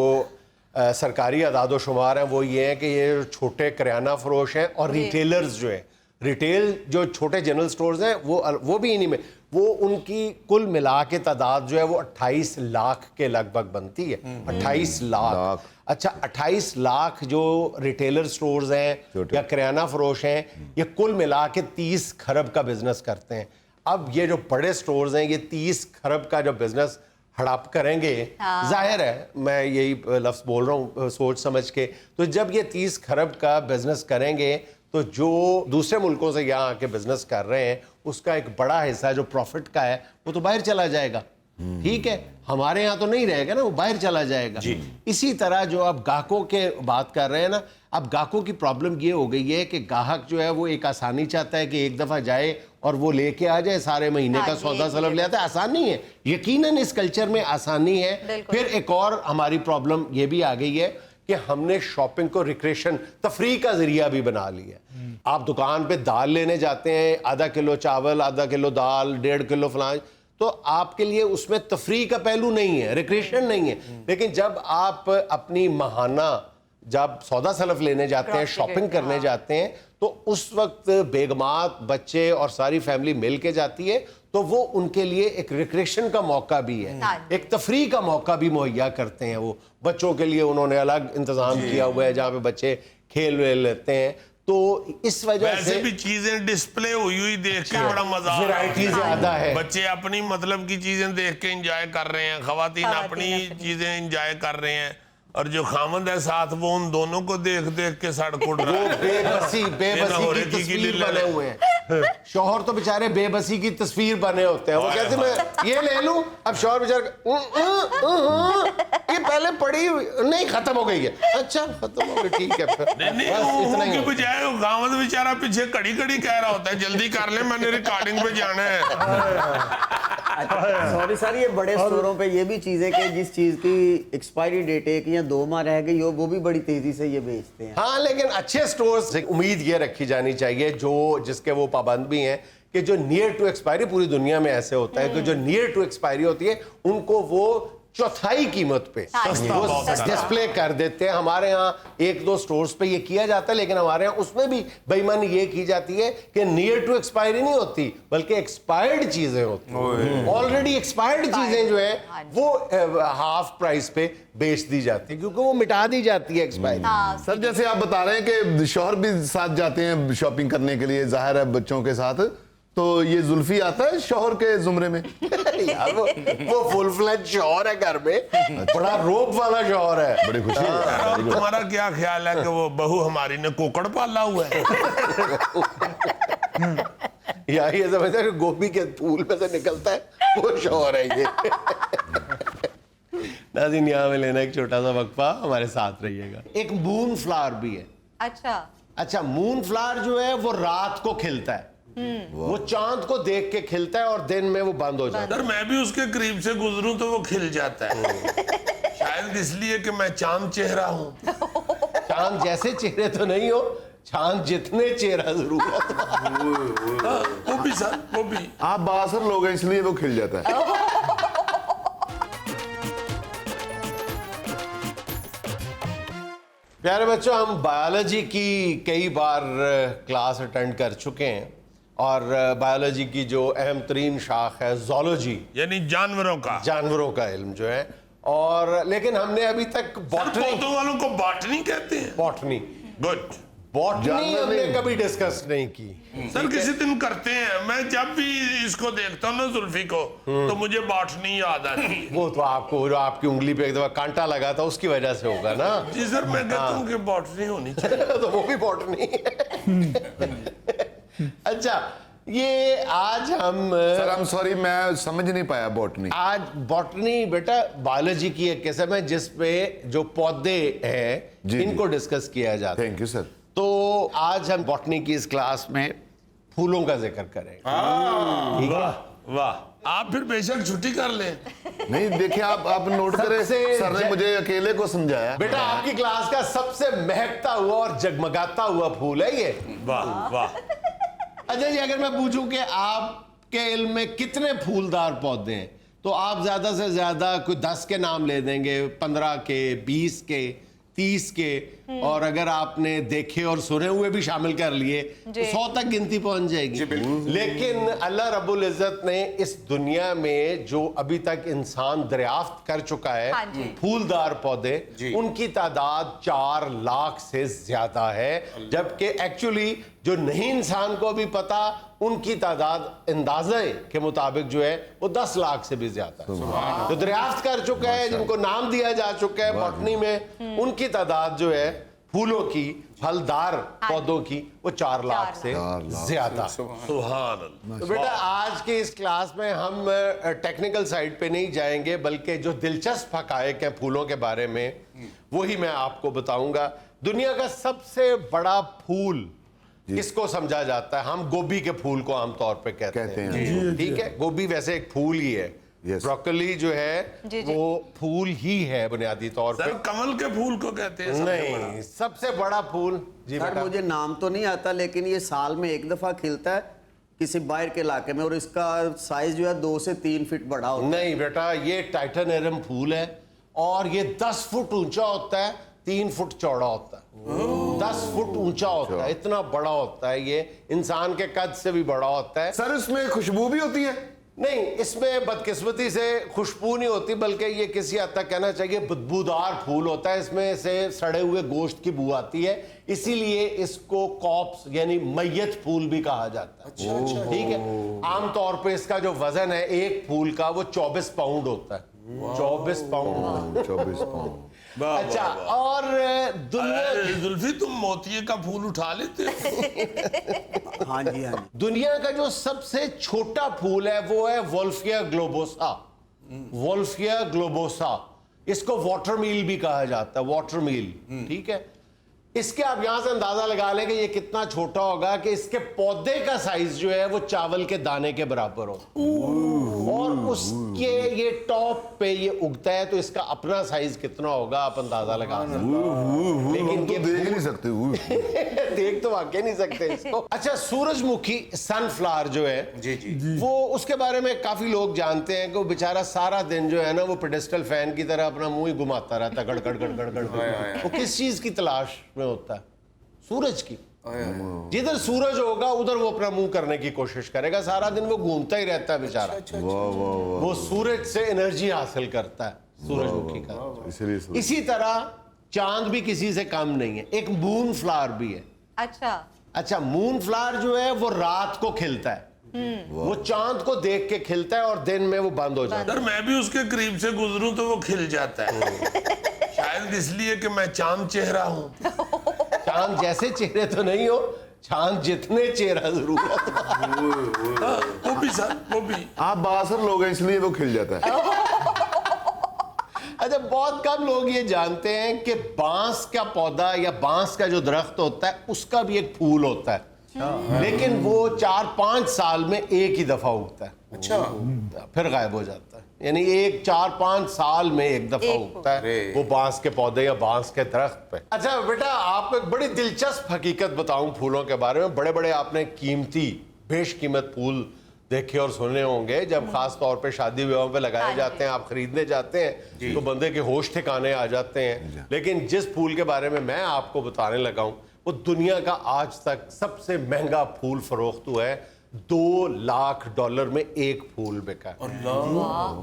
सरकारी अदाद-ओ-शुमार हैं वो ये है कि ये छोटे किराना फरोश हैं और रिटेलर्स जो है, रिटेल जो छोटे जनरल स्टोर्स हैं वो भी इन्हीं में, वो उनकी कुल मिला के तादाद जो है वो 28 लाख के लगभग बनती है। 28 लाख। अच्छा, 28 लाख जो रिटेलर स्टोर्स हैं या किराना फरोश हैं, ये कुल मिला के 30 खरब का बिजनेस करते हैं। अब ये जो बड़े स्टोर्स हैं, ये 30 खरब का जो बिजनेस हड़प करेंगे, जाहिर है मैं यही लफ्ज़ बोल रहा हूँ सोच समझ के, तो जब ये 30 खरब का बिजनेस करेंगे तो जो दूसरे मुल्कों से यहाँ आके बिजनेस कर रहे हैं उसका एक बड़ा हिस्सा जो प्रॉफिट का है वो तो बाहर चला जाएगा। ठीक है, हमारे यहाँ तो नहीं रहेगा ना, वो बाहर चला जाएगा। इसी तरह जो आप ग्राहकों के बात कर रहे हैं ना, अब ग्राहकों की प्रॉब्लम ये हो गई है कि ग्राहक जो है वो एक आसानी चाहता है कि एक दफ़ा जाए और वो लेके आ जाए, सारे महीने का सौदा सलब ले आता है। आसान नहीं है, यकीनन इस कल्चर में आसानी है। फिर एक और हमारी प्रॉब्लम ये भी आ गई है कि हमने शॉपिंग को रिक्रेशन, तफरीह का जरिया भी बना लिया। आप दुकान पे दाल लेने जाते हैं, आधा किलो चावल, आधा किलो दाल, 1.5 किलो फलां, तो आपके लिए उसमें तफरीह का पहलू नहीं है, रिक्रेशन नहीं है। लेकिन जब आप अपनी माहाना जब सौदा सलफ लेने जाते हैं, शॉपिंग करने जाते हैं, तो उस वक्त बेगमात, बच्चे और सारी फैमिली मिल के जाती है, तो वो उनके लिए एक रिक्रेशन का मौका भी है, एक तफरीह का मौका भी मुहैया करते हैं। वो बच्चों के लिए उन्होंने अलग इंतजाम किया हुआ है जहाँ पे बच्चे खेल लेते हैं। तो इस वजह वैसे से भी चीजें डिस्प्ले हुई देख के बड़ा मजा आ रहा वैरायटी ज्यादा है। बच्चे अपनी मतलब की चीजें देख के एंजॉय कर रहे हैं, खवातीन अपनी चीजें एंजॉय कर रहे हैं, और जो खामंद है साथ वो उन दोनों को देख देख के सड़क उड़ रहा है। बेबसी की तस्वीर बने हुए हैं। शौहर तो बेचारे बेबसी की तस्वीर बने होते हैं। वो कहते मैं ये ले लूं, अब शौहर बेचारा ये पहले पड़ी नहीं, खत्म हो गई है। अच्छा, खत्म हो गई, ठीक है। नहीं, इतना ही उनके बजाय वो खामंद बेचारा पीछे कड़ी कड़ी कह रहा होता है, जल्दी कर ले, मैंने रिकॉर्डिंग पे जाना है। सॉरी सर, ये बड़े स्टोरों पे ये भी चीज है कि जिस चीज की एक्सपायरी डेट 1 या 2 माह रह गई हो, वो भी बड़ी तेजी से ये बेचते हैं। हाँ, लेकिन अच्छे स्टोर्स से उम्मीद ये रखी जानी चाहिए जो जिसके वो पाबंद भी हैं कि जो नियर टू एक्सपायरी, पूरी दुनिया में ऐसे होता है कि जो नियर टू एक्सपायरी होती है उनको वो चौथाई कीमत पे वो डिस्प्ले कर देते हैं। हमारे यहाँ 1-2 स्टोर्स पे ये किया जाता है, लेकिन हमारे यहाँ उसमें भी बेईमानी ये की जाती है कि नियर टू एक्सपायरी नहीं होती, बल्कि एक्सपायर्ड चीजें होती हैं। ऑलरेडी एक्सपायर्ड चीजें जो है वो हाफ प्राइस पे बेच दी जाती है, क्योंकि वो मिटा दी जाती है एक्सपायरी। सर, जैसे आप बता रहे हैं कि शौहर भी साथ जाते हैं शॉपिंग करने के लिए, जाहिर है बच्चों के साथ, तो ये जुल्फी आता है शौहर के जुमरे में? यार वो फुल फ्लेज शौहर है घर में, बड़ा रोब वाला शौहर है। बड़ी खुशी है। और तुम्हारा क्या ख्याल है कि वो बहू हमारी ने कुकड़ पाला हुआ है? यार ये समझते हैं कि गोभी के फूल में से निकलता है वो शौहर है ये। नाज़रीन, यहाँ में लेना एक छोटा सा वक्फा, हमारे साथ रहिएगा। एक मून फ्लावर भी है। अच्छा, मून फ्लावर जो है वो रात को खिलता है, वो चांद को देख के खिलता है और दिन में वो बंद हो जाता है। सर, मैं भी उसके करीब से गुजरूं तो वो खिल जाता है, शायद इसलिए कि मैं चांद चेहरा हूँ। चांद जैसे चेहरे तो नहीं हो, चांद जितने चेहरा जरूरत। वो भी सर, वो भी। आप बासर लोग हैं इसलिए वो खिल जाता है। प्यारे बच्चों, हम बायोलॉजी की कई बार क्लास अटेंड कर चुके हैं और बायोलॉजी की जो अहम तरीन शाख है ज़ूलॉजी, यानी जानवरों का। जानवरों का इल्म जो है, और लेकिन हमने अभी तक बॉटनी, पौधों वालों को बॉटनी कहते हैं। Botany good. बॉटनी जानवर हमने नहीं। कभी डिस्कस नहीं की। सर किसी दिन करते हैं। मैं जब भी इसको देखता हूँ ना जुल्फी को, तो मुझे बॉटनी याद आती है। वो तो आपको जो आपकी उंगली पे एक दफा कांटा लगा था उसकी वजह से होगा ना। जी सर, मैं कहता हूँ कि बॉटनी होनी चाहिए। तो वो भी बॉटनी है। अच्छा, ये आज हम सर आई एम सॉरी, मैं समझ नहीं पाया बॉटनी। आज बॉटनी बेटा बायोलॉजी की एक किस्म है जिसपे जो पौधे हैं जी, इनको डिस्कस किया जाता है। Thank you sir. तो आज हम बॉटनी की इस क्लास में फूलों का जिक्र करेंगे। ठीक है? वाह वाह। आप फिर बेशक छुट्टी कर लें। नहीं देखिए, आप नोट करें, सबसे सर ने मुझे अकेले को समझाया। बेटा आपकी क्लास का सबसे महकता हुआ और जगमगाता हुआ फूल है ये। वाह वाह। अच्छा जी, अगर मैं पूछूं कि आपके इल्म में कितने फूलदार पौधे हैं, तो आप ज्यादा से ज्यादा कोई 10 के नाम ले देंगे, 15 के, 20 के, 30 के, और अगर आपने देखे और सुने हुए भी शामिल कर लिए तो 100 तक गिनती पहुंच जाएगी। लेकिन अल्लाह रब्बुल इज्जत ने इस दुनिया में जो अभी तक इंसान दरियाफ्त कर चुका है हाँ जी। फूलदार पौधे, उनकी तादाद 4 लाख से ज्यादा है, जबकि एक्चुअली जो नहीं इंसान को अभी पता उनकी तादाद अंदाजे के मुताबिक जो है वो 10 लाख से भी ज्यादा है। तो दरियाफ्त कर चुका है, जिनको नाम दिया जा चुका है बॉटनी में, उनकी तादाद जो है फूलों की, फलदार पौधों की, वो 4 लाख से ज्यादा। सुभान अल्लाह। तो बेटा आज की इस क्लास में हम टेक्निकल साइड पे नहीं जाएंगे, बल्कि जो दिलचस्प हकायक है फूलों के बारे में वही मैं आपको बताऊंगा। दुनिया का सबसे बड़ा फूल किसको समझा जाता है? हम गोभी के फूल को आमतौर पे कहते हैं। ठीक है, गोभी वैसे एक फूल ही है। ब्रोकली जो है वो फूल ही है बुनियादी तौर पे। सर कमल के फूल को कहते हैं सबसे बड़ा। नहीं, सबसे बड़ा फूल जी सर बेटा। मुझे नाम तो नहीं आता, लेकिन ये साल में एक दफा खिलता है किसी बाहर के इलाके में, और इसका साइज जो है 2 से 3 फीट बड़ा होता है। नहीं बेटा, ये टाइटेनेरियम फूल है और ये 10 फुट ऊंचा होता है, 3 फुट चौड़ा होता है। 10 फुट ऊंचा होता है, इतना बड़ा होता है ये, इंसान के कद से भी बड़ा होता है। सर इसमें खुशबू भी होती है? नहीं, इसमें बदकिस्मती से खुशबू नहीं होती, बल्कि ये किसी हद तक कहना चाहिए बदबूदार फूल होता है। इसमें से सड़े हुए गोश्त की बू आती है, इसीलिए इसको कॉप्स यानी मैयत फूल भी कहा जाता है। ठीक है, आमतौर पे इसका जो वजन है एक फूल का वो 24 पाउंड होता है। 24 पाउंड। 24 पाउंड। अच्छा, और दुनिया जुल्फी तुम मोतिये का फूल उठा लेते हो? हाँ जी हाँ जी। दुनिया का जो सबसे छोटा फूल है वो है वोल्फिया ग्लोबोसा। वोल्फिया ग्लोबोसा, इसको वाटरमील भी कहा जाता है, वाटरमील। ठीक है, इसके आप यहां से अंदाजा लगा लें कि ये कितना छोटा होगा कि इसके पौधे का साइज जो है वो चावल के दाने के बराबर हो, और उसके ये टॉप पे ये उगता है, तो इसका अपना साइज कितना होगा आप अंदाजा लगा सकते हैं। लेकिन तो ये देख नहीं सकते। देख तो वाकई नहीं सकते इसको। अच्छा, सूरजमुखी सनफ्लावर जो है जी वो, उसके बारे में काफी लोग जानते हैं कि वो बेचारा सारा दिन जो है ना वो पेडेस्टल फैन की तरह अपना मुंह ही घुमाता रहता है, गड़गड़ गड़गड़ गड़गड़। वो किस चीज की तलाश में होता है? सूरज की। जिधर सूरज होगा उधर वो अपना मुंह करने की कोशिश करेगा, सारा दिन वो घूमता ही रहता है बेचारा। वो सूरज से एनर्जी हासिल करता है सूरजमुखी का। इसी तरह चांद भी किसी से कम नहीं है, एक मून फ्लावर भी है। अच्छा, मून फ्लावर जो है वो रात को खिलता है, वो चांद को देख के खिलता है और दिन में वो बंद हो जाता है। सर मैं भी उसके करीब से गुजरूं तो वो खिल जाता है, शायद इसलिए कि मैं चांद चेहरा हूं। चांद जैसे चेहरे तो नहीं हो, चांद जितने चेहरा जरूरत। वो भी सर, वो भी। आप बासर लोग हैं इसलिए वो खिल जाता है। अच्छा, बहुत कम लोग ये जानते हैं कि बांस का पौधा या बांस का जो दरख्त होता है उसका भी एक फूल होता है, लेकिन वो 4-5 साल में एक ही दफा उगता है। अच्छा फिर गायब हो जाता है। यानी 4-5 साल में एक दफा उगता है वो बांस के पौधे या बांस के दरख्त पे। अच्छा बेटा, आपको एक बड़ी दिलचस्प हकीकत बताऊं फूलों के बारे में। बड़े बड़े आपने कीमती बेशकीमत फूल देखे और सुने होंगे, जब खास तौर पे शादी विवाह पे लगाए जाते हैं, आप खरीदने जाते हैं तो बंदे के होश ठिकाने आ जाते हैं। लेकिन जिस फूल के बारे में मैं आपको बताने लगा हूं वो दुनिया का आज तक सबसे महंगा फूल फरोख्त हुआ है। $2 लाख में एक फूल बिका है।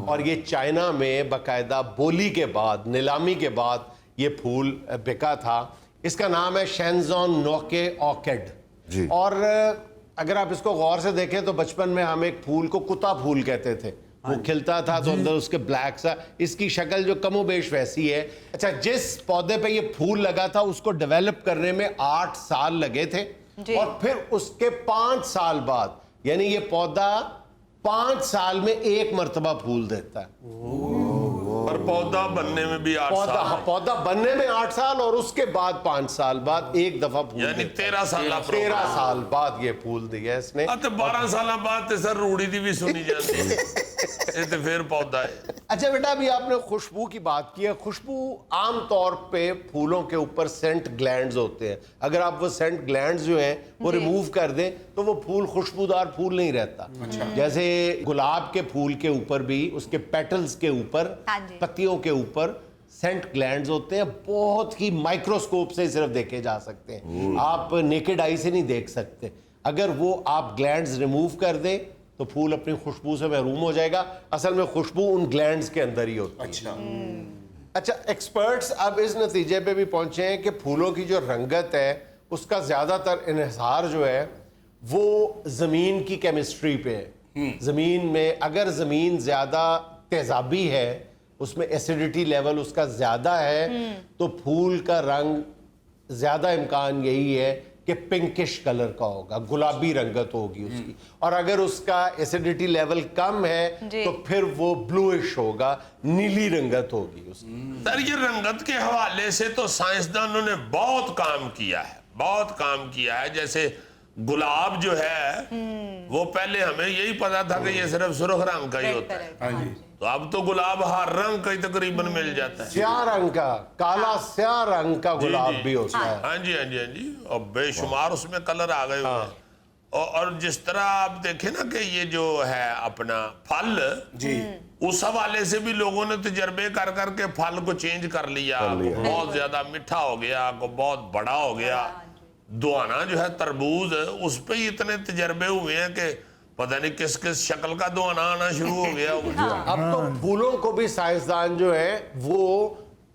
और ये चाइना में बाकायदा बोली के बाद, नीलामी के बाद ये फूल बिका था। इसका नाम है शेंजोन नोके ऑर्किड। और अगर आप इसको गौर से देखें तो बचपन में हम एक फूल को कुत्ता फूल कहते थे। वो खिलता था तो अंदर उसके ब्लैक सा, इसकी शक्ल जो कमोबेश वैसी है। अच्छा, जिस पौधे पे ये फूल लगा था उसको डेवलप करने में 8 साल लगे थे और फिर उसके 5 साल बाद, यानी ये पौधा 5 साल में एक मर्तबा फूल देता है। पर पौधा बनने में भी 8 साल, पौधा बनने में 8 साल और उसके बाद 5 साल बाद एक दफा फूल यानी देता है। 13 साल 13 साल बाद ये फूल दिया इसने। तो 12 साल बाद सर रूढ़ी दी भी सुनी जाती है। ये तो फिर पौधा है। अच्छा बेटा, अभी आपने खुशबू की बात की है। खुशबू आम तौर पे फूलों के ऊपर सेंट ग्लैंड्स होते हैं। अगर आप वो सेंट ग्लैंड्स जो हैं वो रिमूव कर दें तो वो फूल खुशबूदार फूल नहीं रहता। जैसे गुलाब के फूल के ऊपर भी उसके पेटल्स के ऊपर, पत्तियों के ऊपर सेंट ग्लैंड्स होते हैं। बहुत ही माइक्रोस्कोप से सिर्फ देखे जा सकते हैं, आप नेकेड आई से नहीं देख सकते। अगर वो आप ग्लैंड्स रिमूव कर दें तो फूल अपनी खुशबू से महरूम हो जाएगा। असल में खुशबू उन ग्लैंड्स के अंदर ही होती है। अच्छा, एक्सपर्ट्स अब इस नतीजे पे भी पहुंचे हैं कि फूलों की जो रंगत है उसका ज्यादातर इन्हिसार जो है वो जमीन की केमिस्ट्री पे है। जमीन में अगर जमीन ज्यादा तेजाबी है, उसमें एसिडिटी लेवल उसका ज्यादा है, तो फूल का रंग ज्यादा इम्कान यही है कि पिंकिश कलर का होगा, गुलाबी रंगत होगी उसकी। और अगर उसका एसिडिटी लेवल कम है तो फिर वो ब्लूइश होगा, नीली रंगत होगी उसकी। सर ये रंगत के हवाले से तो साइंसदानों ने बहुत काम किया है, बहुत काम किया है। जैसे गुलाब जो है वो पहले हमें यही पता था कि ये सिर्फ सुर्ख रंग का ही होता है, तो अब तो गुलाब हर रंग का ही तकरीबन मिल जाता है। स्याह रंग का, काला स्याह रंग का गुलाब भी होता है। हाँ जी, हाँ जी, हाँ जी। और बेशुमार उसमें कलर आ गए हुए हैं। और जिस तरह आप देखें ना कि ये जो है अपना फल जी, उस हवाले से भी लोगों ने तजर्बे कर करके फल को चेंज कर लिया। बहुत ज्यादा मीठा हो गया, को बहुत बड़ा हो गया। दुआना जो है तरबूज, उस पे ही इतने तजर्बे हुए हैं कि पता नहीं किस किस शक्ल का दुआना आना शुरू हो गया। अब तो फूलों को भी साइंसदान जो है वो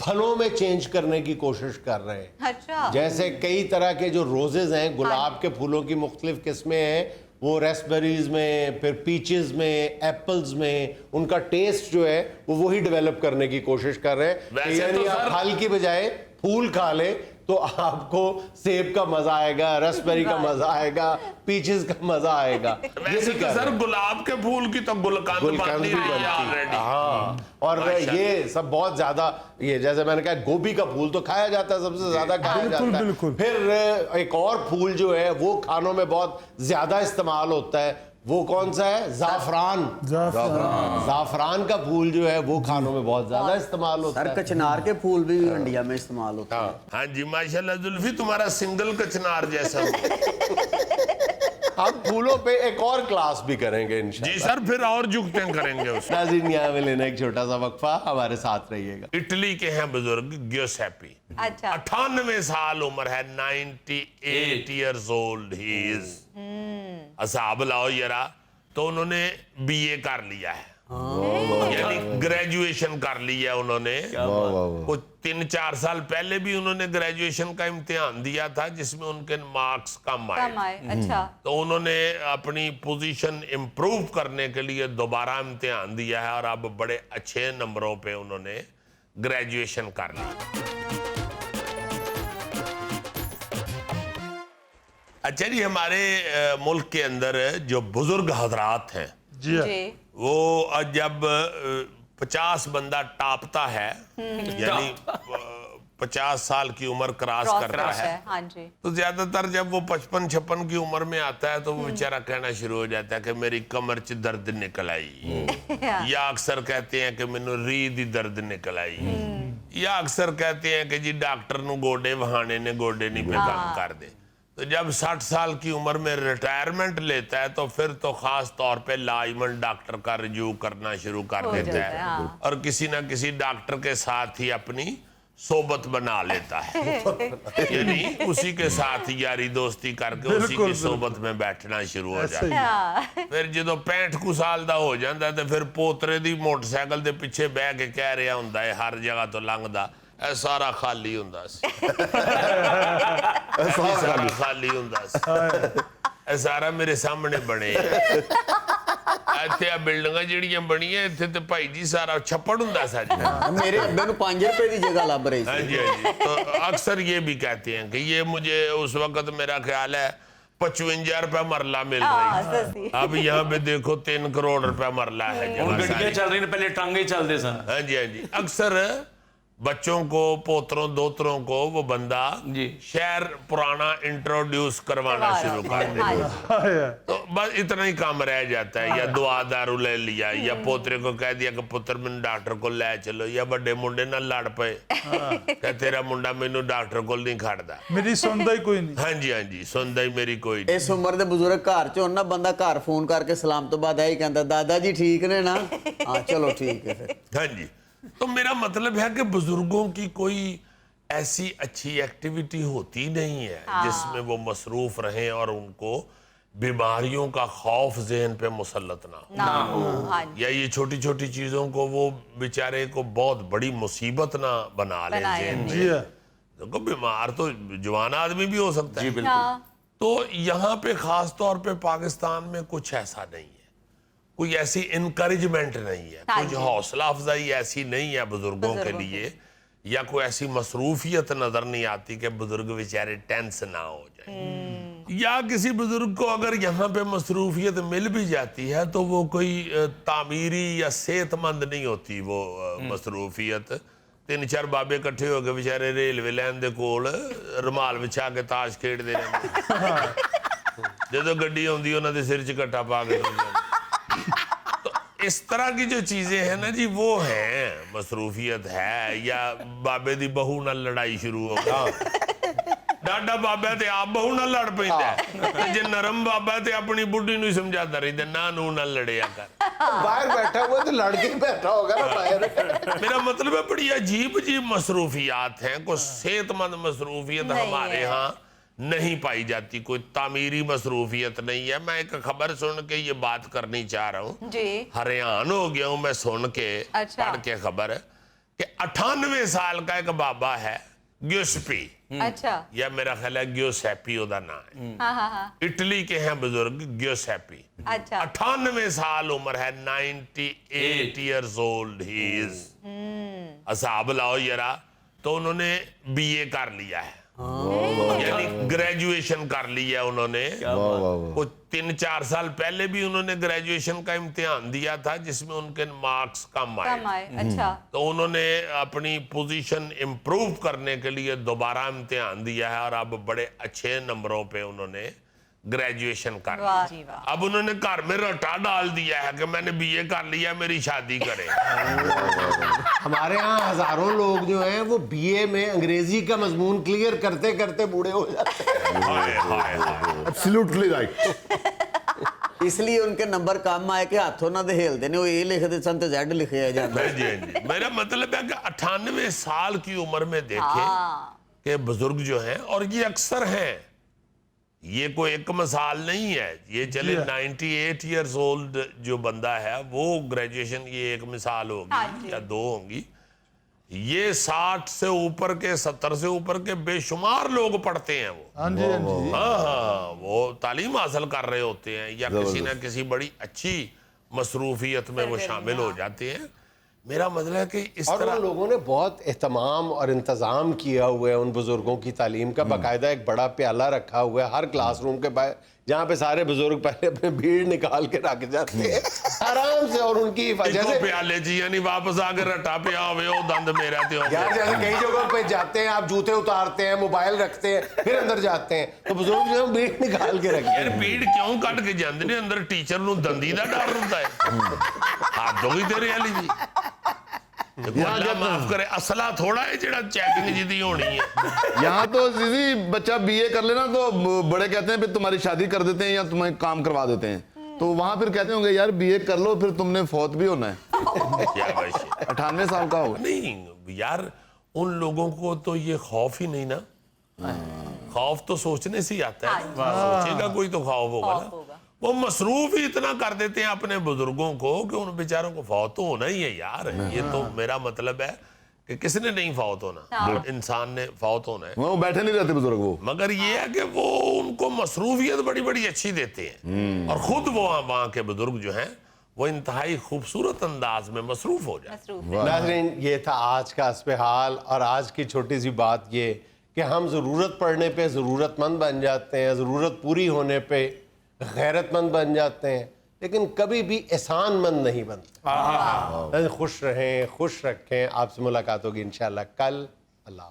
फलों में चेंज करने की कोशिश कर रहे हैं। अच्छा। जैसे कई तरह के जो रोजेज हैं, गुलाब के फूलों की मुख्तलिफ किस्में हैं, वो रेस्पबेरीज में, फिर पीचेस में, एप्पल्स में, उनका टेस्ट जो है वो वही डेवलप करने की कोशिश कर रहे हैं। वैसे यानी तो आप सर- फल की बजाय फूल खा ले तो आपको सेब का मजा आएगा, रेस्पबेरी का मजा आएगा, पीचेस का मजा आएगा। वैसे तो सर गुलाब के फूल की तो गुलकंद गुलकंद बनती भी हुई है बनती है। ऑलरेडी। हाँ, और माशाल्लाह। ये सब बहुत ज्यादा, ये जैसे मैंने कहा गोभी का फूल तो खाया जाता है, सबसे ज्यादा खाया जाता है। फिर एक और फूल जो है वो खानों में बहुत ज्यादा इस्तेमाल होता है, वो कौन सा है? जाफरान। जाफरान का फूल जो है वो खानों में बहुत ज्यादा इस्तेमाल होता सर है। कचनार के फूल भी इंडिया में इस्तेमाल होते हैं। हाँ जी, माशाल्लाह जुल्फी तुम्हारा सिंगल कचनार जैसा हो। हम फूलों पे एक और क्लास भी करेंगे इंशाल्लाह। जी सर, फिर और जुगतें करेंगे उसमें। नाज़रीन, यहाँ में लेना एक छोटा सा वक्फा, हमारे साथ रहिएगा। इटली के हैं बुजुर्ग ग्योसेपी। अच्छा। 98 साल उम्र है, 98 years old he is। असाब लाओ जरा, तो उन्होंने बीए कर लिया है, यानी ग्रेजुएशन कर लिया उन्होंने। कुछ 3-4 साल पहले भी उन्होंने ग्रेजुएशन का इम्तिहान दिया था जिसमें उनके मार्क्स कम आए। अच्छा। तो उन्होंने अपनी पोजीशन इंप्रूव करने के लिए दोबारा इम्तिहान दिया है और अब बड़े अच्छे नंबरों पे उन्होंने ग्रेजुएशन कर ली। अच्छा जी, हमारे मुल्क के अंदर जो बुजुर्ग हजरात हैं जी वो जब 50 बंदा टापता है, यानी 50 साल की उम्र क्रॉस करता है, हाँ जी। तो ज्यादातर जब वो 55-56 की उम्र में आता है तो वो बेचारा कहना शुरू हो जाता है कि मेरी कमर च दर्द निकल आई, या अक्सर कहते हैं कि मैनू रीढ़ दी दर्द निकल आई, या अक्सर कहते हैं कि जी डॉक्टर नू गोडे वहाने ने गोडे नहीं पे काम कर दे। तो जब 60 साल की उम्र में रिटायरमेंट लेता है तो फिर तो खास तौर पे लाइमन डॉक्टर का रिव्यू करना शुरू कर देता है, हाँ। और किसी ना किसी डॉक्टर के साथ ही अपनी सोबत बना लेता है, यानी उसी के साथ यारी दोस्ती करके उसी की सोबत में बैठना शुरू हो जाता है। फिर जो 65 कुछ साल का हो जाता है तो फिर पोतरे दी मोटरसाइकिल के पिछे बह के कह रहा हुंदा है हर जगह तो लंघदा ਇਹ ਸਾਰਾ ਖਾਲੀ ਹੁੰਦਾ ਸੀ, ਸਾਰਾ ਖਾਲੀ ਹੁੰਦਾ ਸੀ, ਇਹ ਸਾਰਾ ਮੇਰੇ ਸਾਹਮਣੇ ਬਣੇ ਇੱਥੇ ਆ ਬਿਲਡਿੰਗਾਂ ਜਿਹੜੀਆਂ ਬਣੀਆਂ ਇੱਥੇ ਤੇ ਭਾਈ ਜੀ ਸਾਰਾ ਛੱਪੜ ਹੁੰਦਾ ਸੀ ਜੀ। मेरे अब्बे ਨੂੰ 5 रुपए की जगह लभ रही हाँ थी। जी हाँ जी, तो अक्सर ये भी कहते हैं कि ये मुझे उस वक्त मेरा ख्याल है 55 रुपए मरला मिल रही सस्ती। है, अब यहाँ पे देखो 3 करोड़ रुपए मरला है ਹੁਣ जगह ਗੱਡੀਆਂ सारी। ਚੱਲ ਰਹੀਆਂ ਨੇ, ਪਹਿਲੇ ਟਾਂਗੇ ਚੱਲਦੇ ਸਨ। हाँ जी हाँ जी, अक्सर बच्चों को पोतरों दोतरों को वो बंदा जी। शहर पुराना इंट्रोड्यूस करवाना शुरू कर देता है, तो बस इतना ही काम रह जाता है, या दुआ दारू ले लिया, या पोतरे को कह दिया कि पुत्र मैनू डॉक्टर को ले चलो, या बड़े मुंडे नाल लड़ पे कह तेरा मुंडा मैनू डॉक्टर को नहीं खड़दा। मेरी सुनता ही कोई नहीं। हाँ जी हाँ जी, सुनदा ही मेरी कोई नहीं। इस उम्र ਦੇ ਬਜ਼ੁਰਗ ਘਰ ਚ ਹੋਣ ਨਾ, ਬੰਦਾ ਘਰ ਫੋਨ ਕਰਕੇ ਸਲਾਮ ਤੋਂ ਬਾਅਦ ਇਹੀ ਕਹਿੰਦਾ ਦਾਦਾ ਜੀ ਠੀਕ ਨੇ ਨਾ, ਹਾਂ ਚਲੋ ਠੀਕ ਹੈ ਫਿਰ। हाँ जी, तो मेरा मतलब है कि बुजुर्गों की कोई ऐसी अच्छी एक्टिविटी होती नहीं है जिसमें वो मसरूफ रहें और उनको बीमारियों का खौफ ज़हन पे मुसल्लत ना हो, हाँ जी। या ये छोटी छोटी चीज़ों को वो बेचारे को बहुत बड़ी मुसीबत ना बना लें बनाए ज़हन जी में। हाँ। देखो बीमार तो जवान आदमी भी हो सकता है, हाँ। तो यहाँ पे खास तौर पे पाकिस्तान में कुछ ऐसा नहीं है, कोई ऐसी इनकरेजमेंट नहीं है, हाँ कुछ जी। हौसला अफजाई ऐसी नहीं है बुजुर्गों के लिए, या कोई ऐसी मसरूफियत नजर नहीं आती कि बुजुर्ग बेचारे टेंस ना हो जाए, या किसी बुजुर्ग को अगर यहाँ पे मसरूफियत मिल भी जाती है तो वो कोई तामीरी या सेहतमंद नहीं होती वो मसरूफियत। 3-4 बाबे इकट्ठे हो गए बेचारे रेलवे लाइन दे कोल रुमाल विछा के ताश खेडते रहते, जो गड्डी आउंदी उन्हां दे सिर च कट्टा पा के तुर जांदे। तो इस तरह की जो चीजें हैं ना जी, वो हैं मसरूफियत है, या बाबे दी बहू नाल लड़ाई शुरू हो गई, डाडा बाबा ते आप बहू नाल लड़ पैंदा है, जे नरम बाबा ते अपनी बुढ़ी नूं समझाता रहिंदा ना नूं नाल लड़िया कर। बाहर बैठा हुआ तो लड़के ही बैठा होगा ना बाहर। मेरा मतलब है बड़ी अजीब अजीब मसरूफियात हैं, कोई सेहतमंद मसरूफियत नहीं हमारे है। यहाँ नहीं पाई जाती, कोई तामीरी मसरूफियत नहीं है। मैं एक खबर सुन के ये बात करनी चाह रहा हूँ, जी। हैरान हो गया हूँ मैं सुन के, अच्छा। पढ़ के खबर कि 98 साल का एक बाबा है ग्यूसपी, अच्छा। या मेरा ख्याल है ग्यूसेपी ओदा नाम है, हाँ हाँ हाँ। इटली के हैं बुजुर्ग ग्यूसेपी, अच्छा। 98 साल उम्र है, 98 years old he is। हिसाब लाओ जरा, तो उन्होंने बीए कर लिया है, यानी ग्रेजुएशन कर लिया उन्होंने। कुछ 3-4 साल पहले भी उन्होंने ग्रेजुएशन का इम्तिहान दिया था जिसमें उनके मार्क्स कम आए, कम आए, अच्छा। तो उन्होंने अपनी पोजीशन इम्प्रूव करने के लिए दोबारा इम्तिहान दिया है, और अब बड़े अच्छे नंबरों पे उन्होंने ग्रेजुएशन कर ली। वाह जी वाह। अब उन्होंने घर में रटा डाल दिया है कि मैंने बीए कर लिया, मेरी शादी करें। हमारे यहाँ हजारों लोग जो हैं वो बीए में अंग्रेजी का मजमून क्लियर करते करते बूढ़े हो जाते हैं। हाय हाय हाय। Absolutely right. इसलिए उनके नंबर कम आए कि हाथों ना दे हिलते ने, वो ए लिखते सन ते जेड लिखे जाता। हाँ जी, हाँ जी। मेरा मतलब है कि 98 साल की उम्र में देखें कि बुजुर्ग जो हैं, और ये अक्सर हैं, ये कोई एक मिसाल नहीं है, ये चले 98 years old जो बंदा है वो ग्रेजुएशन, ये एक मिसाल हाँ होगी जी। या 2 होंगी, ये 60 से ऊपर के 70 से ऊपर के बेशुमार लोग पढ़ते हैं वो। हाँ जी हाँ जी। हाँ, वो तालीम हासिल कर रहे होते हैं, या किसी ना किसी बड़ी अच्छी मसरूफियत में वो शामिल हो जाते हैं, मेरा मतलब है कि इस और तरह उन लोगों ने बहुत एहतमाम और इंतज़ाम किया हुआ है उन बुजुर्गों की तालीम का। बाकायदा एक बड़ा प्याला रखा हुआ है हर क्लासरूम के बाहर, जहाँ पे सारे बुजुर्ग पहले अपने भीड़ निकाल के रख जाते हैं आराम से। और उनकी इको प्याले जी यानी वापस आकर रटा पे आवे ओ दंद मेरा ते हो यार जैसे कई जगहों पे जाते हैं आप जूते उतारते हैं, मोबाइल रखते हैं, फिर अंदर जाते हैं, तो बुजुर्ग जो है भीड़ निकाल के रखते यार हैं। भीड़ क्यों कट के जाते ने अंदर टीचर नु दंदी दा डर ਹੁੰਦਾ है। हाथ दोगी तेरे वाली जी अल्लाह माफ करे असला थोड़ा है जेड़ा चेकिंग जिदी होनी है। यहाँ तो जीजी बच्चा बीए कर लेना तो बड़े कहते हैं फिर तुम्हारी शादी कर देते हैं या तुम्हें काम करवा देते हैं, तो वहां फिर कहते होंगे यार बीए कर लो फिर तुमने फौत भी होना है। क्या भाई 98 साल का होगा। नहीं यार उन लोगों को तो ये खौफ ही नहीं ना, खौफ तो सोचने से ही आता है, सोचेगा कोई तो खौफ होगा ना। वो मसरूफ ही इतना कर देते हैं अपने बुजुर्गों को कि उन बेचारों को फौत तो होना ही है यार। ये तो मेरा मतलब है कि किसने नहीं फौत होना, इंसान ने फौत होना है। वो बैठे नहीं रहते बुजुर्ग वो, मगर ये है कि वो उनको मसरूफियत बड़ी बड़ी अच्छी देते हैं और खुद वो वहाँ के बुजुर्ग जो हैं वो इंतहाई खूबसूरत अंदाज में मसरूफ हो जाए। नाज़रीन, ये था आज का हस्बे हाल। और आज की छोटी सी बात ये कि हम ज़रूरत पड़ने पे ज़रूरतमंद बन जाते हैं, ज़रूरत पूरी होने पे गैरतमंद बन जाते हैं, लेकिन कभी भी एहसानमंद नहीं बनते। खुश रहें, खुश रखें। आपसे मुलाकात होगी इंशाल्लाह कल। अल्लाह।